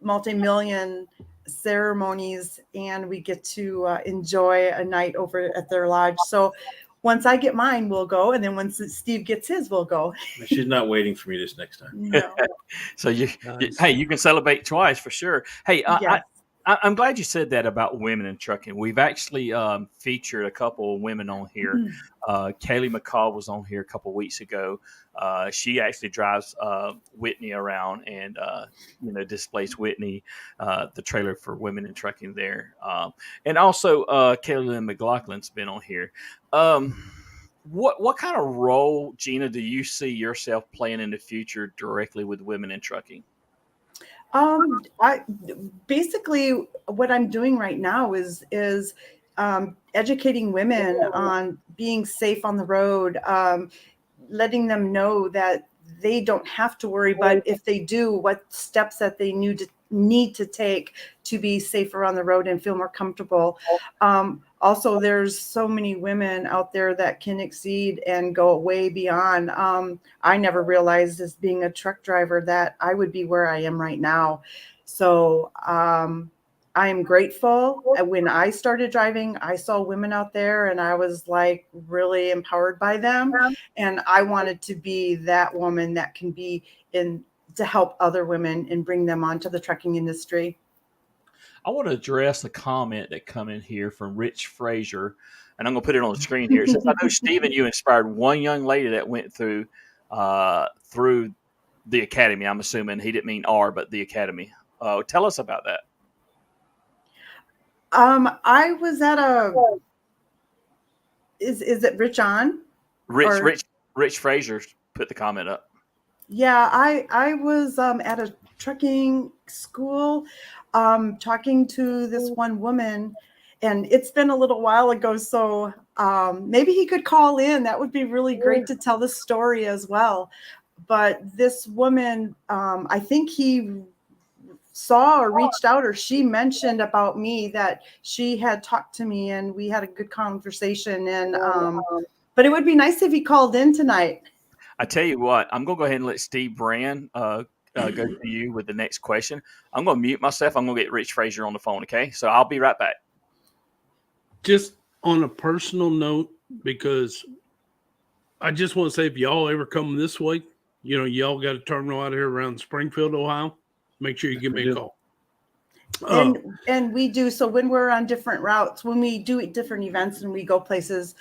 Speaker 8: multi-million ceremonies, and we get to enjoy a night over at their lodge. So once I get mine, we'll go, and then once Steve gets his, we'll go.
Speaker 9: She's not waiting for me this next time.
Speaker 8: No.
Speaker 6: So you can celebrate twice for sure. Hey,
Speaker 8: yes.
Speaker 6: I'm glad you said that about women in trucking. We've actually featured a couple of women on here. Kaylee McCall was on here a couple of weeks ago. She actually drives Whitney around and displays Whitney, the trailer for women in trucking there. And also Kaylee McLaughlin's been on here. What kind of role, Gina, do you see yourself playing in the future directly with women in trucking?
Speaker 8: I basically what I'm doing right now is educating women on being safe on the road, letting them know that they don't have to worry, but if they do, what steps that they need to take to be safer on the road and feel more comfortable. Also, there's so many women out there that can exceed and go way beyond. I never realized as being a truck driver that I would be where I am right now. So I am grateful. When I started driving, I saw women out there and I was like really empowered by them. And I wanted to be that woman that can be to help other women and bring them onto the trucking industry.
Speaker 6: I want to address the comment that come in here from Rich Frazier, and I'm going to put it on the screen here. It says, I know, Stephen, you inspired one young lady that went through the academy. I'm assuming he didn't mean R, but the academy. Tell us about that.
Speaker 8: I was at is it Rich on?
Speaker 6: Rich Frazier put the comment up.
Speaker 8: Yeah, I was at a trucking school talking to this one woman, and it's been a little while ago, so maybe he could call in. That would be really great to tell the story as well. But this woman, I think he saw or reached out, or she mentioned about me that she had talked to me, and we had a good conversation. And but it would be nice if he called in tonight.
Speaker 6: I tell you what, I'm going to go ahead and let Steve Brand go to you with the next question. I'm going to mute myself. I'm going to get Rich Frazier on the phone, okay? So I'll be right back.
Speaker 7: Just on a personal note, because I just want to say, if y'all ever come this way, y'all got a terminal out here around Springfield, Ohio. Make sure you give me a call.
Speaker 8: And we do. So when we're on different routes, when we do different events and we go places,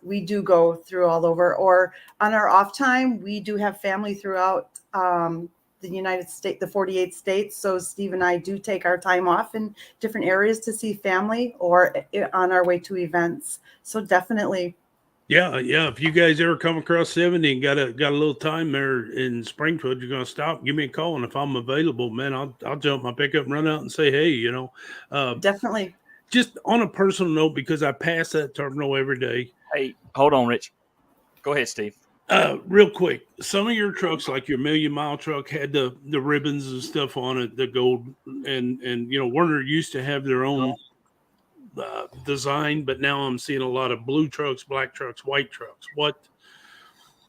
Speaker 8: we do go through all over. Or on our off time, we do have family throughout the United States, the 48 states. So Steve and I do take our time off in different areas to see family or on our way to events. So definitely.
Speaker 7: Yeah. If you guys ever come across 70 and got a little time there in Springfield, you're going to stop, give me a call. And if I'm available, man, I'll jump my pickup and run out and say, hey,
Speaker 8: definitely.
Speaker 7: Just on a personal note, because I pass that terminal every day.
Speaker 6: Hey, hold on, Rich. Go ahead, Steve.
Speaker 7: Real quick, some of your trucks, like your Million Mile truck, had the ribbons and stuff on it, the gold, and Werner used to have their own design, but now I'm seeing a lot of blue trucks, black trucks, white trucks. What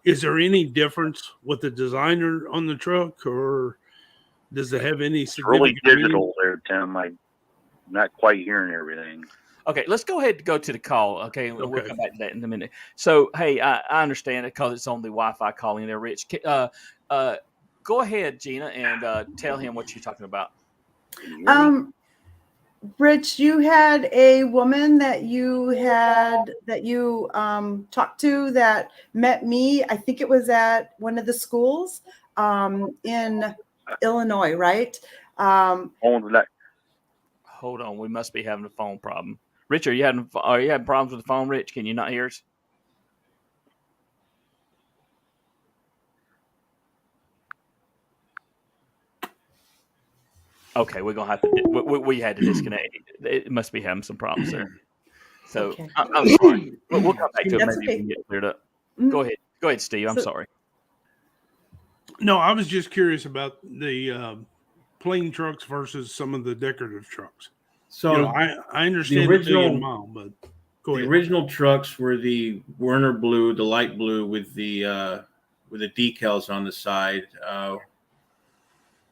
Speaker 7: is there any difference with the designer on the truck, or does it have any significant?
Speaker 10: It's really digital there, Tim. I'm not quite hearing everything.
Speaker 6: Okay, let's go ahead and go to the call. Okay, and we'll come back to that in a minute. So, hey, I understand it because it's on the Wi-Fi calling there, Rich. Go ahead, Gina, and tell him what you're talking about.
Speaker 8: Rich, you had a woman that you talked to that met me. I think it was at one of the schools in Illinois, right?
Speaker 6: Hold on, we must be having a phone problem. Rich, are you having problems with the phone, Rich? Can you not hear us? Okay, we're gonna have to. We had to disconnect. It must be having some problems there. So okay. I'm sorry. We'll come back to it. Maybe we can get cleared up. Go ahead, Steve. I'm sorry.
Speaker 7: No, I was just curious about the plain trucks versus some of the decorative trucks. So I understand the Million Mile, but go ahead.
Speaker 9: The original trucks were the Werner blue, the light blue with the decals on the side.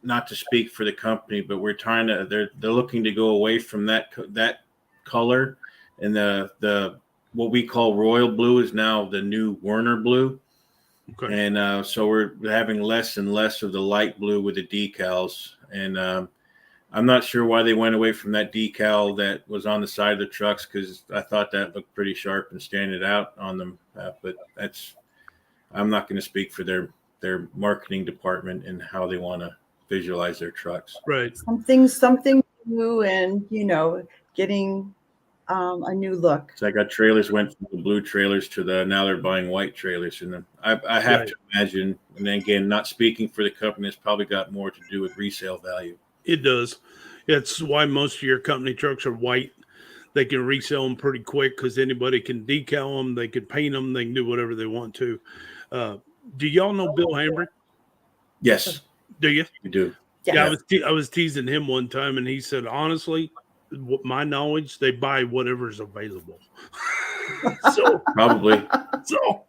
Speaker 9: Not to speak for the company, but they're looking to go away from that color, and the what we call royal blue is now the new Werner blue. Okay. And so we're having less and less of the light blue with the decals, and I'm not sure why they went away from that decal that was on the side of the trucks, because I thought that looked pretty sharp and standing out on them. But I'm not going to speak for their marketing department and how they want to visualize their trucks.
Speaker 7: Right.
Speaker 8: Something new, and getting a new look.
Speaker 9: So I got trailers went from the blue trailers to now they're buying white trailers, and I have to imagine. And then again, not speaking for the company, it's probably got more to do with resale value.
Speaker 7: It does. It's why most of your company trucks are white. They can resell them pretty quick because anybody can decal them, they can paint them, they can do whatever they want to. Do y'all know Bill Hambrick?
Speaker 9: Yes.
Speaker 7: Do you?
Speaker 9: We do.
Speaker 7: Yeah, I was teasing him one time, and he said, honestly, my knowledge, they buy whatever's available. So
Speaker 9: probably.
Speaker 7: So,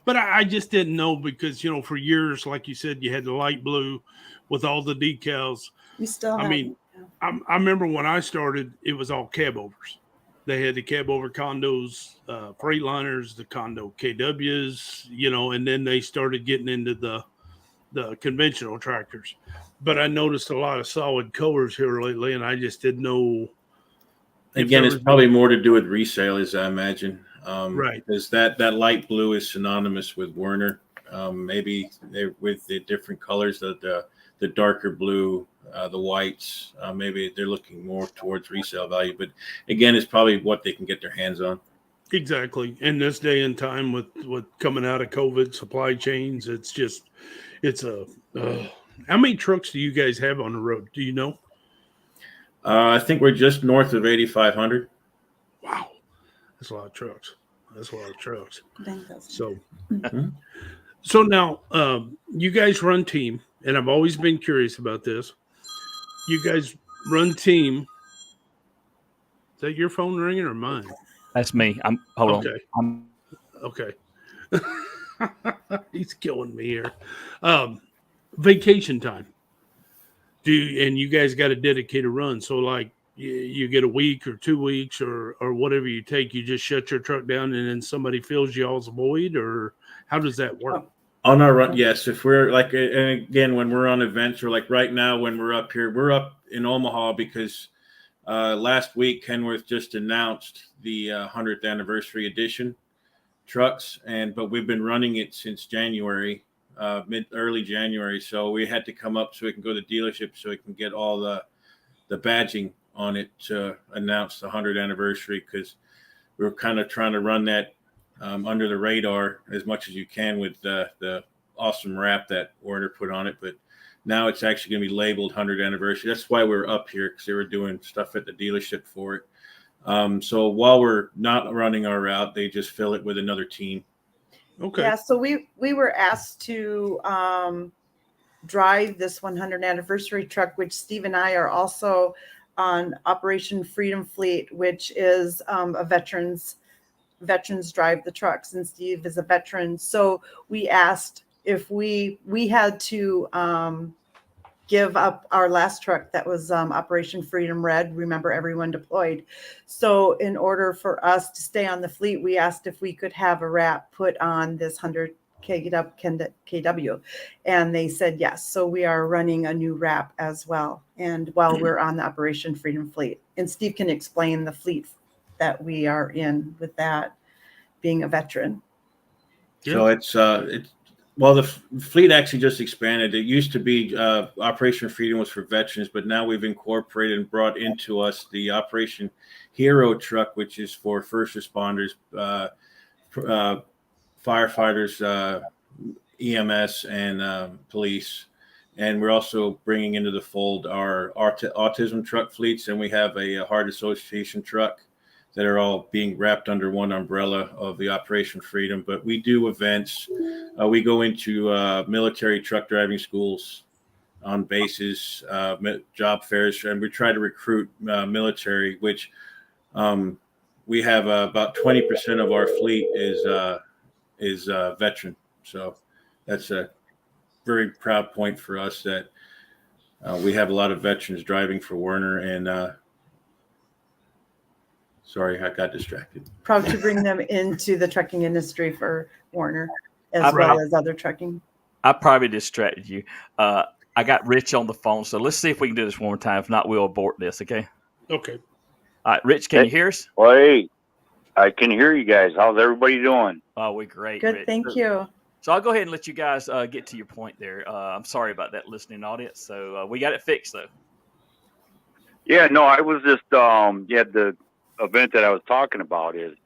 Speaker 7: but I just didn't know because for years, like you said, you had the light blue with all the decals.
Speaker 8: You still have.
Speaker 7: I mean, I remember when I started, it was all cab overs. They had the cab over condos, Freightliners, the condo KWs, and then they started getting into the conventional tractors. But I noticed a lot of solid colors here lately, and I just didn't know.
Speaker 9: Again, it's probably more to do with resale, as I imagine.
Speaker 7: Right.
Speaker 9: Because that light blue is synonymous with Werner. Maybe with the different colors, the darker blue, the whites, maybe they're looking more towards resale value. But again, it's probably what they can get their hands on.
Speaker 7: Exactly. In this day and time with coming out of COVID, supply chains, how many trucks do you guys have on the road? Do you know?
Speaker 9: I think we're just north of 8,500.
Speaker 7: Wow. That's a lot of trucks. So, so now you guys run team, and I've always been curious about this. You guys run team. Is that your phone ringing or mine?
Speaker 6: That's me. Hold on.
Speaker 7: Okay. He's killing me here. Vacation time. And you guys got a dedicated run. So like you get a week or 2 weeks or whatever you take, you just shut your truck down and then somebody fills y'all's void, or how does that work?
Speaker 9: On our run, yes. If we're like, and again, when we're on events or like right now, when we're up here, we're up in Omaha because last week Kenworth just announced the 100th anniversary edition trucks, but we've been running it since January. Early January, so we had to come up so we can go to the dealership so we can get all the badging on it to announce the 100th anniversary, because we were kind of trying to run that under the radar as much as you can with the awesome wrap that Werner put on it. But now it's actually going to be labeled 100th anniversary. That's why we're up here, because they were doing stuff at the dealership for it. So while we're not running our route, they just fill it with another team.
Speaker 7: Okay.
Speaker 8: Yeah, so we were asked to drive this 100th anniversary truck, which Steve and I are also on Operation Freedom Fleet, which is a veterans drive the trucks, and Steve is a veteran. So we asked if we had to give up our last truck that was Operation Freedom Red. Remember, everyone deployed. So in order for us to stay on the fleet, we asked if we could have a wrap put on this 100 KW, and they said yes. So we are running a new wrap as well, and while we're on the Operation Freedom Fleet, and Steve can explain the fleet that we are in with that, being a veteran.
Speaker 9: So it's well, the fleet actually just expanded. It used to be Operation Freedom was for veterans, but now we've incorporated and brought into us the Operation Hero truck, which is for first responders, firefighters, EMS, and police. And we're also bringing into the fold our autism truck fleets, and we have a heart association truck that are all being wrapped under one umbrella of the Operation Freedom. But we do events. We go into military truck driving schools, on bases, job fairs, and we try to recruit military, which we have about 20% of our fleet is veteran. So that's a very proud point for us that we have a lot of veterans driving for Werner. And sorry, I got distracted.
Speaker 8: Proud to bring them into the trucking industry for Werner, as well as other trucking.
Speaker 6: I probably distracted you. I got Rich on the phone, so let's see if we can do this one more time. If not, we'll abort this, okay?
Speaker 7: Okay.
Speaker 6: All right, Rich, can you hear us?
Speaker 10: Well, hey, I can hear you guys. How's everybody doing?
Speaker 6: Oh, we're great.
Speaker 8: Good,
Speaker 6: Rich.
Speaker 8: thank you.
Speaker 6: So I'll go ahead and let you guys get to your point there. I'm sorry about that, listening audience. So we got it fixed, though.
Speaker 10: Yeah, no, I was just the event that I was talking about is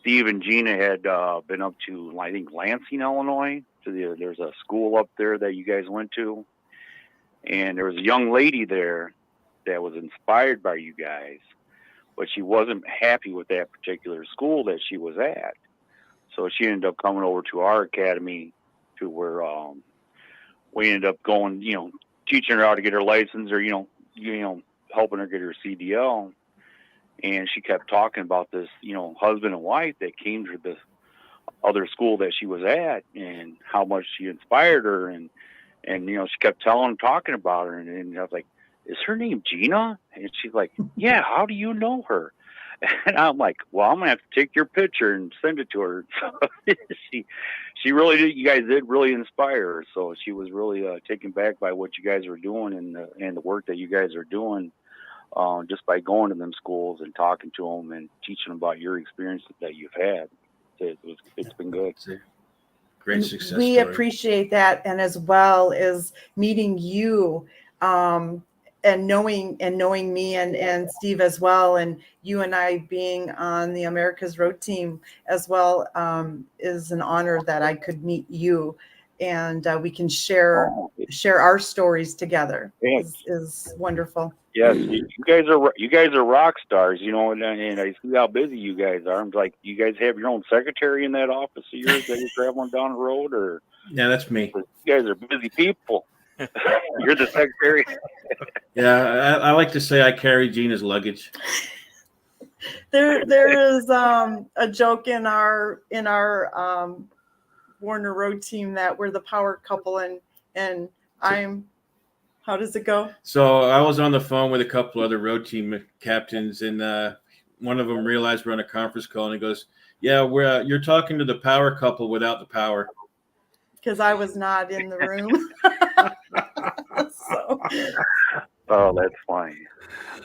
Speaker 10: Steve and Gina had been up to, I think, Lansing, Illinois. So there's a school up there that you guys went to, and there was a young lady there that was inspired by you guys, but she wasn't happy with that particular school that she was at. So she ended up coming over to our academy, to where we ended up going, teaching her how to get her license, or helping her get her CDL. And she kept talking about this, husband and wife that came to the other school that she was at, and how much she inspired her, and she kept talking about her, and I was like, "Is her name Gina?" And she's like, "Yeah, how do you know her?" And I'm like, "Well, I'm gonna have to take your picture and send it to her." So she really did. You guys did really inspire her. So she was really taken back by what you guys were doing, and the work that you guys are doing, just by going to them schools and talking to them and teaching them about your experiences that you've had. It's been good.
Speaker 9: Great success.
Speaker 8: We
Speaker 9: story.
Speaker 8: appreciate that, and as well as meeting you, and knowing me and Steve as well, and you and I being on the America's Road team as well, is an honor that I could meet you, and we can share our stories together.
Speaker 10: Yeah.
Speaker 8: Is wonderful.
Speaker 10: Yes, you guys are rock stars, and I see how busy you guys are. I'm like, you guys have your own secretary in that office of yours that you're traveling down the road, or?
Speaker 9: Yeah, that's me.
Speaker 10: You guys are busy people. You're the secretary.
Speaker 9: Yeah, I like to say I carry Gina's luggage.
Speaker 8: There is a joke in our Warner Road team that we're the power couple, and I'm. How does it go?
Speaker 9: So I was on the phone with a couple other road team captains, and one of them realized we're on a conference call, and he goes, "Yeah, you're talking to the power couple without the power."
Speaker 8: Because I was not in the room. So.
Speaker 10: Oh, that's funny.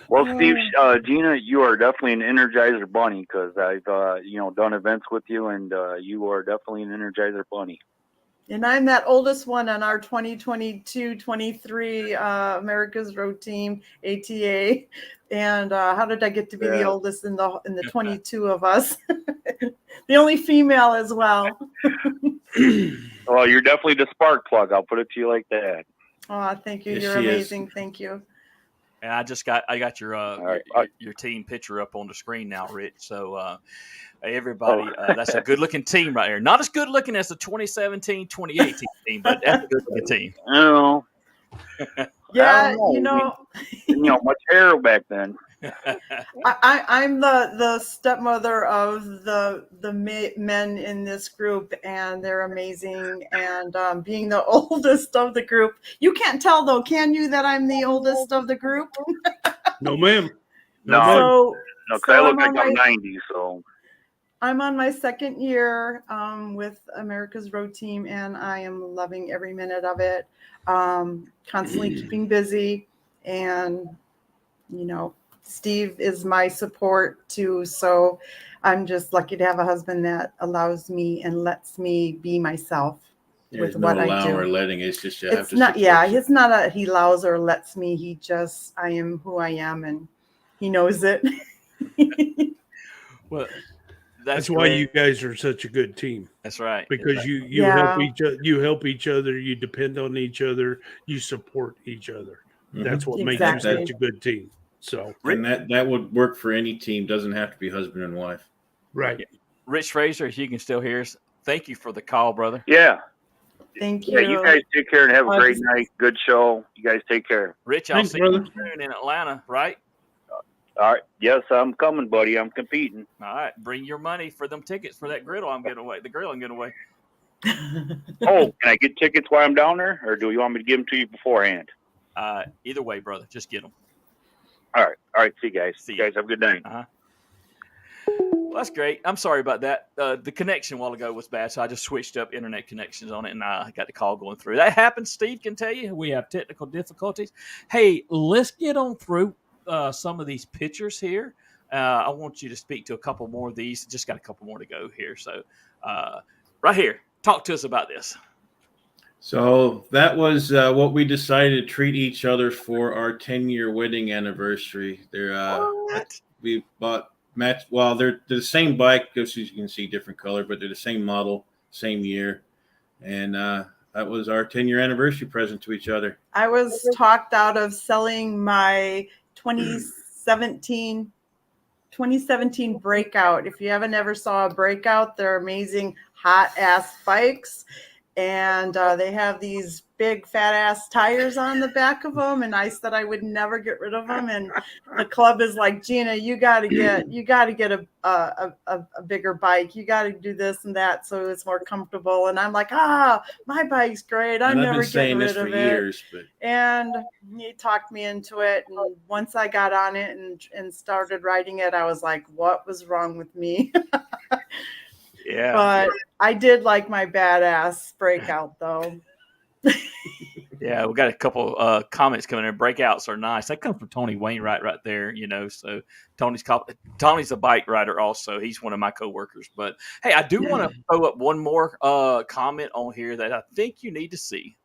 Speaker 10: Well, Steve, Gina, you are definitely an Energizer bunny, because I've done events with you, and you are definitely an Energizer bunny.
Speaker 8: And I'm that oldest one on our 2022-23 America's Road Team, ATA. And how did I get to be the oldest in the 22 of us? The only female as well.
Speaker 10: Well, you're definitely the spark plug. I'll put it to you like that.
Speaker 8: Oh, thank you. You're amazing. Thank you.
Speaker 6: And I got your team picture up on the screen now, Rich. So everybody, that's a good looking team right here. Not as good looking as the 2017-2018 team, but that's a good looking team.
Speaker 10: I don't know.
Speaker 8: Yeah,
Speaker 10: much hair back then.
Speaker 8: I'm the stepmother of the men in this group, and they're amazing. And being the oldest of the group, you can't tell though, can you, that I'm the oldest of the group?
Speaker 7: No, ma'am.
Speaker 10: No, because I look like I'm 90, so.
Speaker 8: I'm on my second year with America's Road Team, and I am loving every minute of it. Constantly keeping busy, and Steve is my support too. So I'm just lucky to have a husband that allows me and lets me be myself.
Speaker 9: There's
Speaker 8: with
Speaker 9: no
Speaker 8: what I
Speaker 9: allow
Speaker 8: do.
Speaker 9: or letting. It's just
Speaker 8: It's not. Yeah, it's not a he allows or lets me. I am who I am, and he knows it.
Speaker 6: Well,
Speaker 7: that's why you guys are such a good team.
Speaker 6: That's right.
Speaker 7: Because you help each other, you depend on each other, you support each other.
Speaker 9: Mm-hmm.
Speaker 7: That's what makes you such a good team. So,
Speaker 9: and that would work for any team. Doesn't have to be husband and wife.
Speaker 7: Right.
Speaker 6: Rich Fraser, if you can still hear us, thank you for the call, brother.
Speaker 10: Yeah.
Speaker 8: Thank you.
Speaker 10: Yeah, you guys take care and have a great night. Good show. You guys take care.
Speaker 6: Rich, I'll see you soon in Atlanta, right?
Speaker 10: All right. Yes, I'm coming, buddy. I'm competing.
Speaker 6: All right. Bring your money for them tickets for that griddle I'm getting away. The grill I'm getting away.
Speaker 10: Oh, can I get tickets while I'm down there, or do you want me to give them to you beforehand?
Speaker 6: Either way, brother. Just get them.
Speaker 10: All right. All right. See you guys. See you guys. Have a good night.
Speaker 6: Well, that's great. I'm sorry about that. The connection a while ago was bad, so I just switched up internet connections on it, and I got the call going through. That happens. Steve can tell you. We have technical difficulties. Hey, let's get on through some of these pictures here. I want you to speak to a couple more of these. Just got a couple more to go here. So right here, talk to us about this.
Speaker 9: So that was what we decided to treat each other for our 10-year wedding anniversary. We bought match. Well, they're the same bike, as you can see, different color, but they're the same model, same year, and that was our 10-year anniversary present to each other.
Speaker 8: I was talked out of selling my 2017 Breakout. If you haven't ever saw a Breakout, they're amazing hot ass bikes, and they have these big fat ass tires on the back of them, and I said I would never get rid of them, and the club is like, Gina, you got to get a bigger bike, you got to do this and that so it's more comfortable. And I'm like, my bike's great, I'm never getting rid of it.
Speaker 9: Years, but...
Speaker 8: And he talked me into it, and once I got on it and started riding it, I was like, what was wrong with me?
Speaker 6: Yeah,
Speaker 8: but I did like my badass Breakout though.
Speaker 6: Yeah, we got a couple comments coming in. Breakouts are nice. That comes from Tony Wainwright right there, So Tony's a bike rider also. He's one of my coworkers. But hey, I do want to throw up one more comment on here that I think you need to see.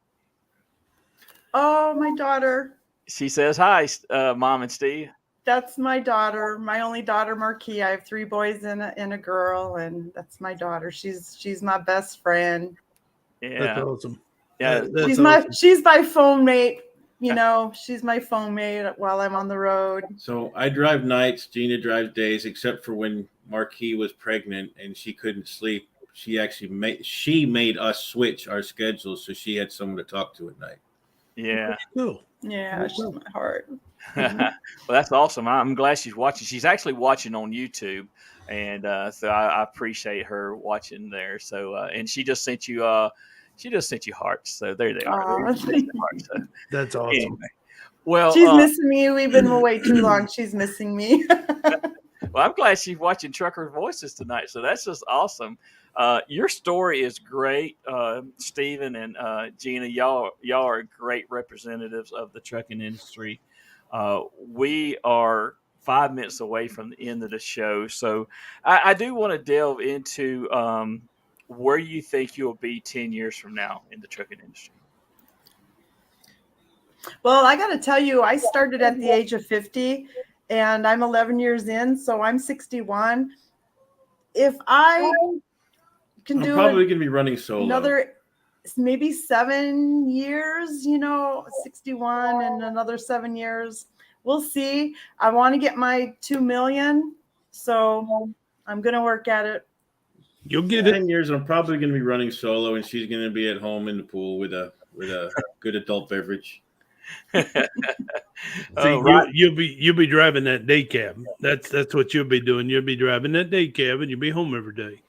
Speaker 8: Oh, my daughter.
Speaker 6: She says hi, Mom and Steve.
Speaker 8: That's my daughter, my only daughter, Marquis. I have 3 boys and a girl, and that's my daughter. She's my best friend.
Speaker 6: Yeah,
Speaker 7: that's awesome.
Speaker 6: Yeah,
Speaker 8: she's my phone mate. She's my phone mate while I'm on the road.
Speaker 9: So I drive nights, Gina drives days, except for when Marquis was pregnant and she couldn't sleep. She actually made us switch our schedules so she had someone to talk to at night.
Speaker 6: Yeah.
Speaker 7: Cool.
Speaker 8: Yeah, she's my heart.
Speaker 6: Well, that's awesome. I'm glad she's watching. She's actually watching on YouTube, and so I appreciate her watching there. So and she just sent you hearts. So there they are.
Speaker 7: That's awesome.
Speaker 6: Anyway, well,
Speaker 8: she's missing me. We've been away too long. She's missing me.
Speaker 6: Well, I'm glad she's watching Trucker Voices tonight. So that's just awesome. Your story is great, Stephen and Gina. Y'all are great representatives of the trucking industry. We are 5 minutes away from the end of the show, so I do want to delve into where you think you'll be 10 years from now in the trucking industry.
Speaker 8: Well, I got to tell you, I started at the age of 50, and I'm 11 years in, so I'm 61. If I can do
Speaker 9: probably going to be running solo.
Speaker 8: Another maybe 7 years, 61 and another 7 years. we'll see. I want to get my 2 million, so I'm going to work at it.
Speaker 7: You'll get it.
Speaker 9: 10 years, I'm probably going to be running solo, and she's going to be at home in the pool with a good adult beverage.
Speaker 7: See, you'll be driving that day cab. That's what you'll be doing. You'll be driving that day cab, and you'll be home every day.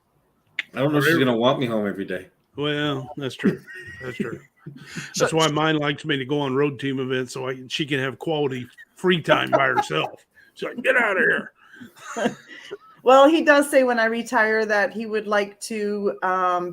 Speaker 9: I don't know if she's going to want me home every day.
Speaker 7: Well, that's true. That's true. That's why mine likes me to go on road team events so she can have quality free time by herself. She's like, get out of here.
Speaker 8: Well, he does say when I retire that he would like to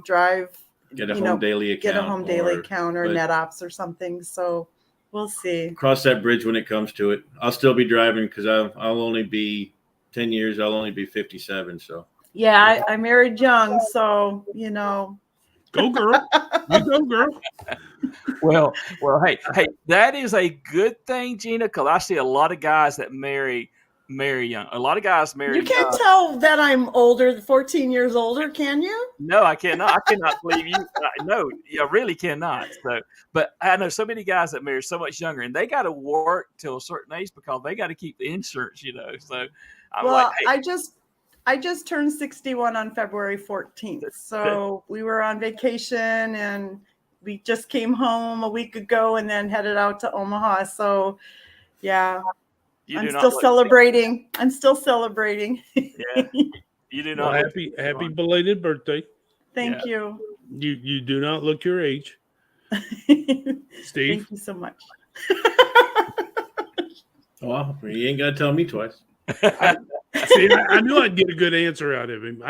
Speaker 8: drive,
Speaker 9: get a home daily account
Speaker 8: or net ops or something. So we'll see.
Speaker 9: Cross that bridge when it comes to it. I'll still be driving because I'll only be 10 years. I'll only be 57. So
Speaker 8: yeah, I married young, so
Speaker 7: Go girl. You go girl.
Speaker 6: Well, hey, that is a good thing, Gina, because I see a lot of guys that marry young. A lot of guys marry.
Speaker 8: You can't tell that I'm older, 14 years older, can you?
Speaker 6: No, I cannot. I cannot believe you. No, I really cannot. So, but I know so many guys that marry so much younger, and they got to work till a certain age because they got to keep the insurance. So, I'm like, hey.
Speaker 8: I just turned 61 on February 14th. So we were on vacation and we just came home a week ago and then headed out to Omaha. So yeah, I'm still celebrating. I'm still celebrating.
Speaker 6: Yeah, you do not.
Speaker 7: Well, happy belated birthday.
Speaker 8: Thank you.
Speaker 7: You do not look your age. Steve.
Speaker 8: Thank you so much.
Speaker 9: Well, you ain't got to tell me twice.
Speaker 7: See, I knew I'd get a good answer out of him.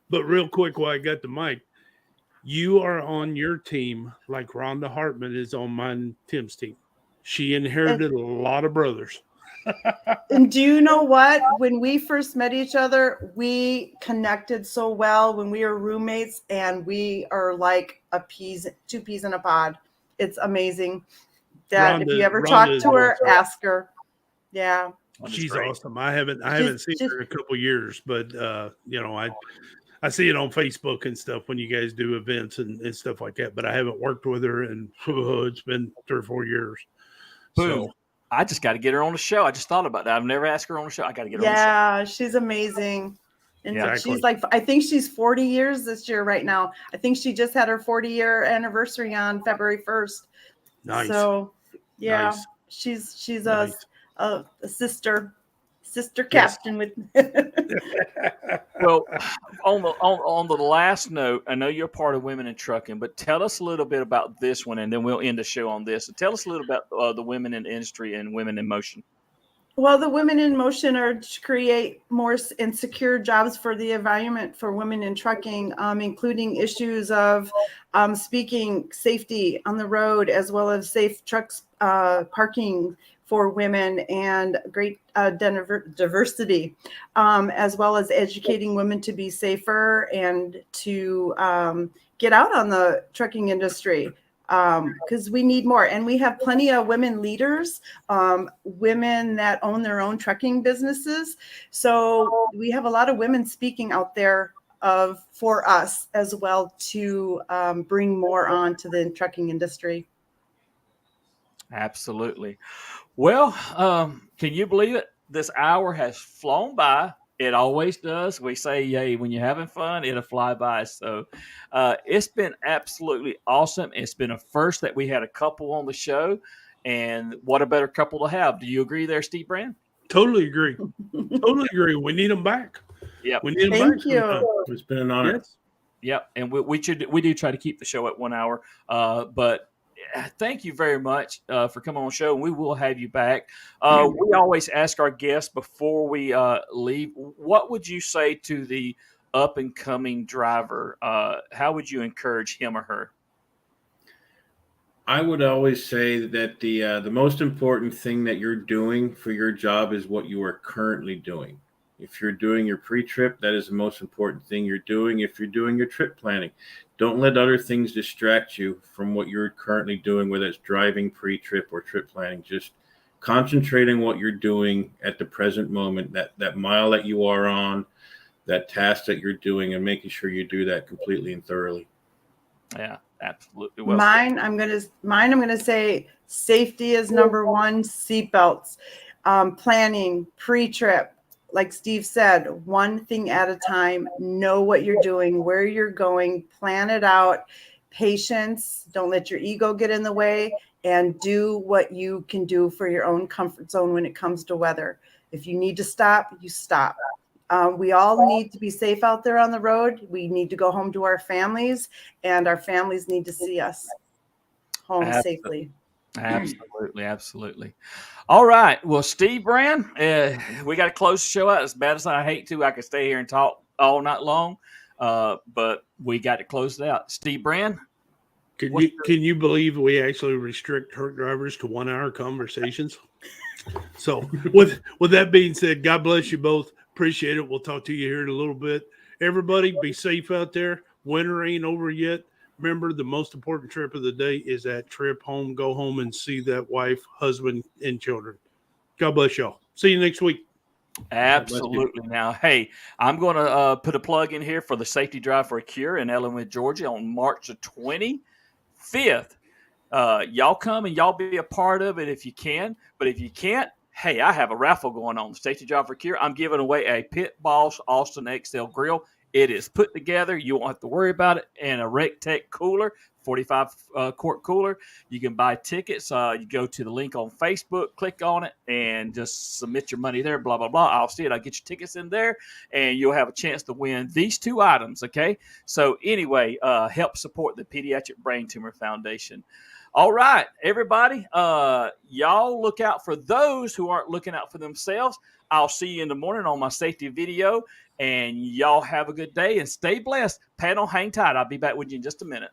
Speaker 7: But real quick, while I got the mic, you are on your team like Rhonda Hartman is on Tim's team. She inherited a lot of brothers.
Speaker 8: And do you know what? When we first met each other, we connected so well when we were roommates, and we are like two peas in a pod. It's amazing. That if you ever talk to her, ask her. Yeah.
Speaker 7: She's awesome. I haven't seen her in a couple of years, but I see it on Facebook and stuff when you guys do events and stuff like that. But I haven't worked with her, and it's been 3 or 4 years.
Speaker 6: Boom. So I just got to get her on the show. I just thought about that. I've never asked her on the show. I got to get her on the show.
Speaker 8: Yeah, she's amazing. And she's like, I think she's 40 years this year right now. I think she just had her 40-year anniversary on February 1st.
Speaker 7: Nice.
Speaker 8: So yeah, nice. She's nice. a sister captain with.
Speaker 6: Well, on the last note, I know you're part of Women in Trucking, but tell us a little bit about this one, and then we'll end the show on this. So tell us a little about the women in the industry and Women in Motion.
Speaker 8: Well, the Women in Motion are to create more and secure jobs for the environment for women in trucking, including issues of speaking safety on the road, as well as safe trucks parking for women, and great diversity, as well as educating women to be safer and to get out on the trucking industry. Because we need more, and we have plenty of women leaders, women that own their own trucking businesses. So we have a lot of women speaking out there for us as well to bring more on to the trucking industry.
Speaker 6: Absolutely. Well, can you believe it? This hour has flown by. It always does. We say, yay, when you're having fun, it'll fly by. So it's been absolutely awesome. It's been a first that we had a couple on the show. And what a better couple to have. Do you agree there, Steve Brand?
Speaker 7: Totally agree. Totally agree. We need them back.
Speaker 6: Yeah.
Speaker 7: We need them
Speaker 8: back.
Speaker 7: Thank
Speaker 8: you.
Speaker 9: It's been an honor.
Speaker 6: Yes. Yep. And we do try to keep the show at 1 hour. But thank you very much for coming on the show. We will have you back. We always ask our guests before we leave, what would you say to the up-and-coming driver? How would you encourage him or her?
Speaker 9: I would always say that the most important thing that you're doing for your job is what you are currently doing. If you're doing your pre-trip, that is the most important thing you're doing. If you're doing your trip planning, don't let other things distract you from what you're currently doing, whether it's driving, pre-trip, or trip planning. Just concentrate on what you're doing at the present moment, that mile that you are on, that task that you're doing, and making sure you do that completely and thoroughly.
Speaker 6: Yeah, absolutely. Well
Speaker 8: mine, I'm gonna say Safety is number one. Seatbelts, planning, pre-trip. Like Steve said, one thing at a time. Know what you're doing, where you're going, plan it out. Patience. Don't let your ego get in the way, and do what you can do for your own comfort zone when it comes to weather. If you need to stop, you stop. We all need to be safe out there on the road. We need to go home to our families, and our families need to see us home safely.
Speaker 6: Absolutely, absolutely. All right. Well, Steve Brand, we got to close the show out. As bad as I hate to, I could stay here and talk all night long, but we got to close it out. Steve Brand.
Speaker 7: Can you believe we actually restrict truck drivers to 1 hour conversations? So with that being said, God bless you both. Appreciate it. We'll talk to you here in a little bit. Everybody be safe out there. Winter ain't over yet. Remember, the most important trip of the day is that trip home. Go home and see that wife, husband, and children. God bless y'all. See you next week.
Speaker 6: Absolutely. Now, hey, I'm going to put a plug in here for the Safety Drive for a Cure in Ellenwood, Georgia on March the 25th. Y'all come and y'all be a part of it if you can. But if you can't, hey, I have a raffle going on. The Safety Drive for Cure. I'm giving away a Pit Boss Austin XL grill. It is put together. You won't have to worry about it. And a Rectech cooler, 45 quart cooler. You can buy tickets. You go to the link on Facebook, click on it, and just submit your money there, blah, blah, blah. I'll see it. I'll get your tickets in there, and you'll have a chance to win these 2 items, okay? So anyway, help support the Pediatric Brain Tumor Foundation. All right, everybody, y'all look out for those who aren't looking out for themselves. I'll see you in the morning on my safety video, and y'all have a good day and stay blessed. Panel, hang tight. I'll be back with you in just a minute.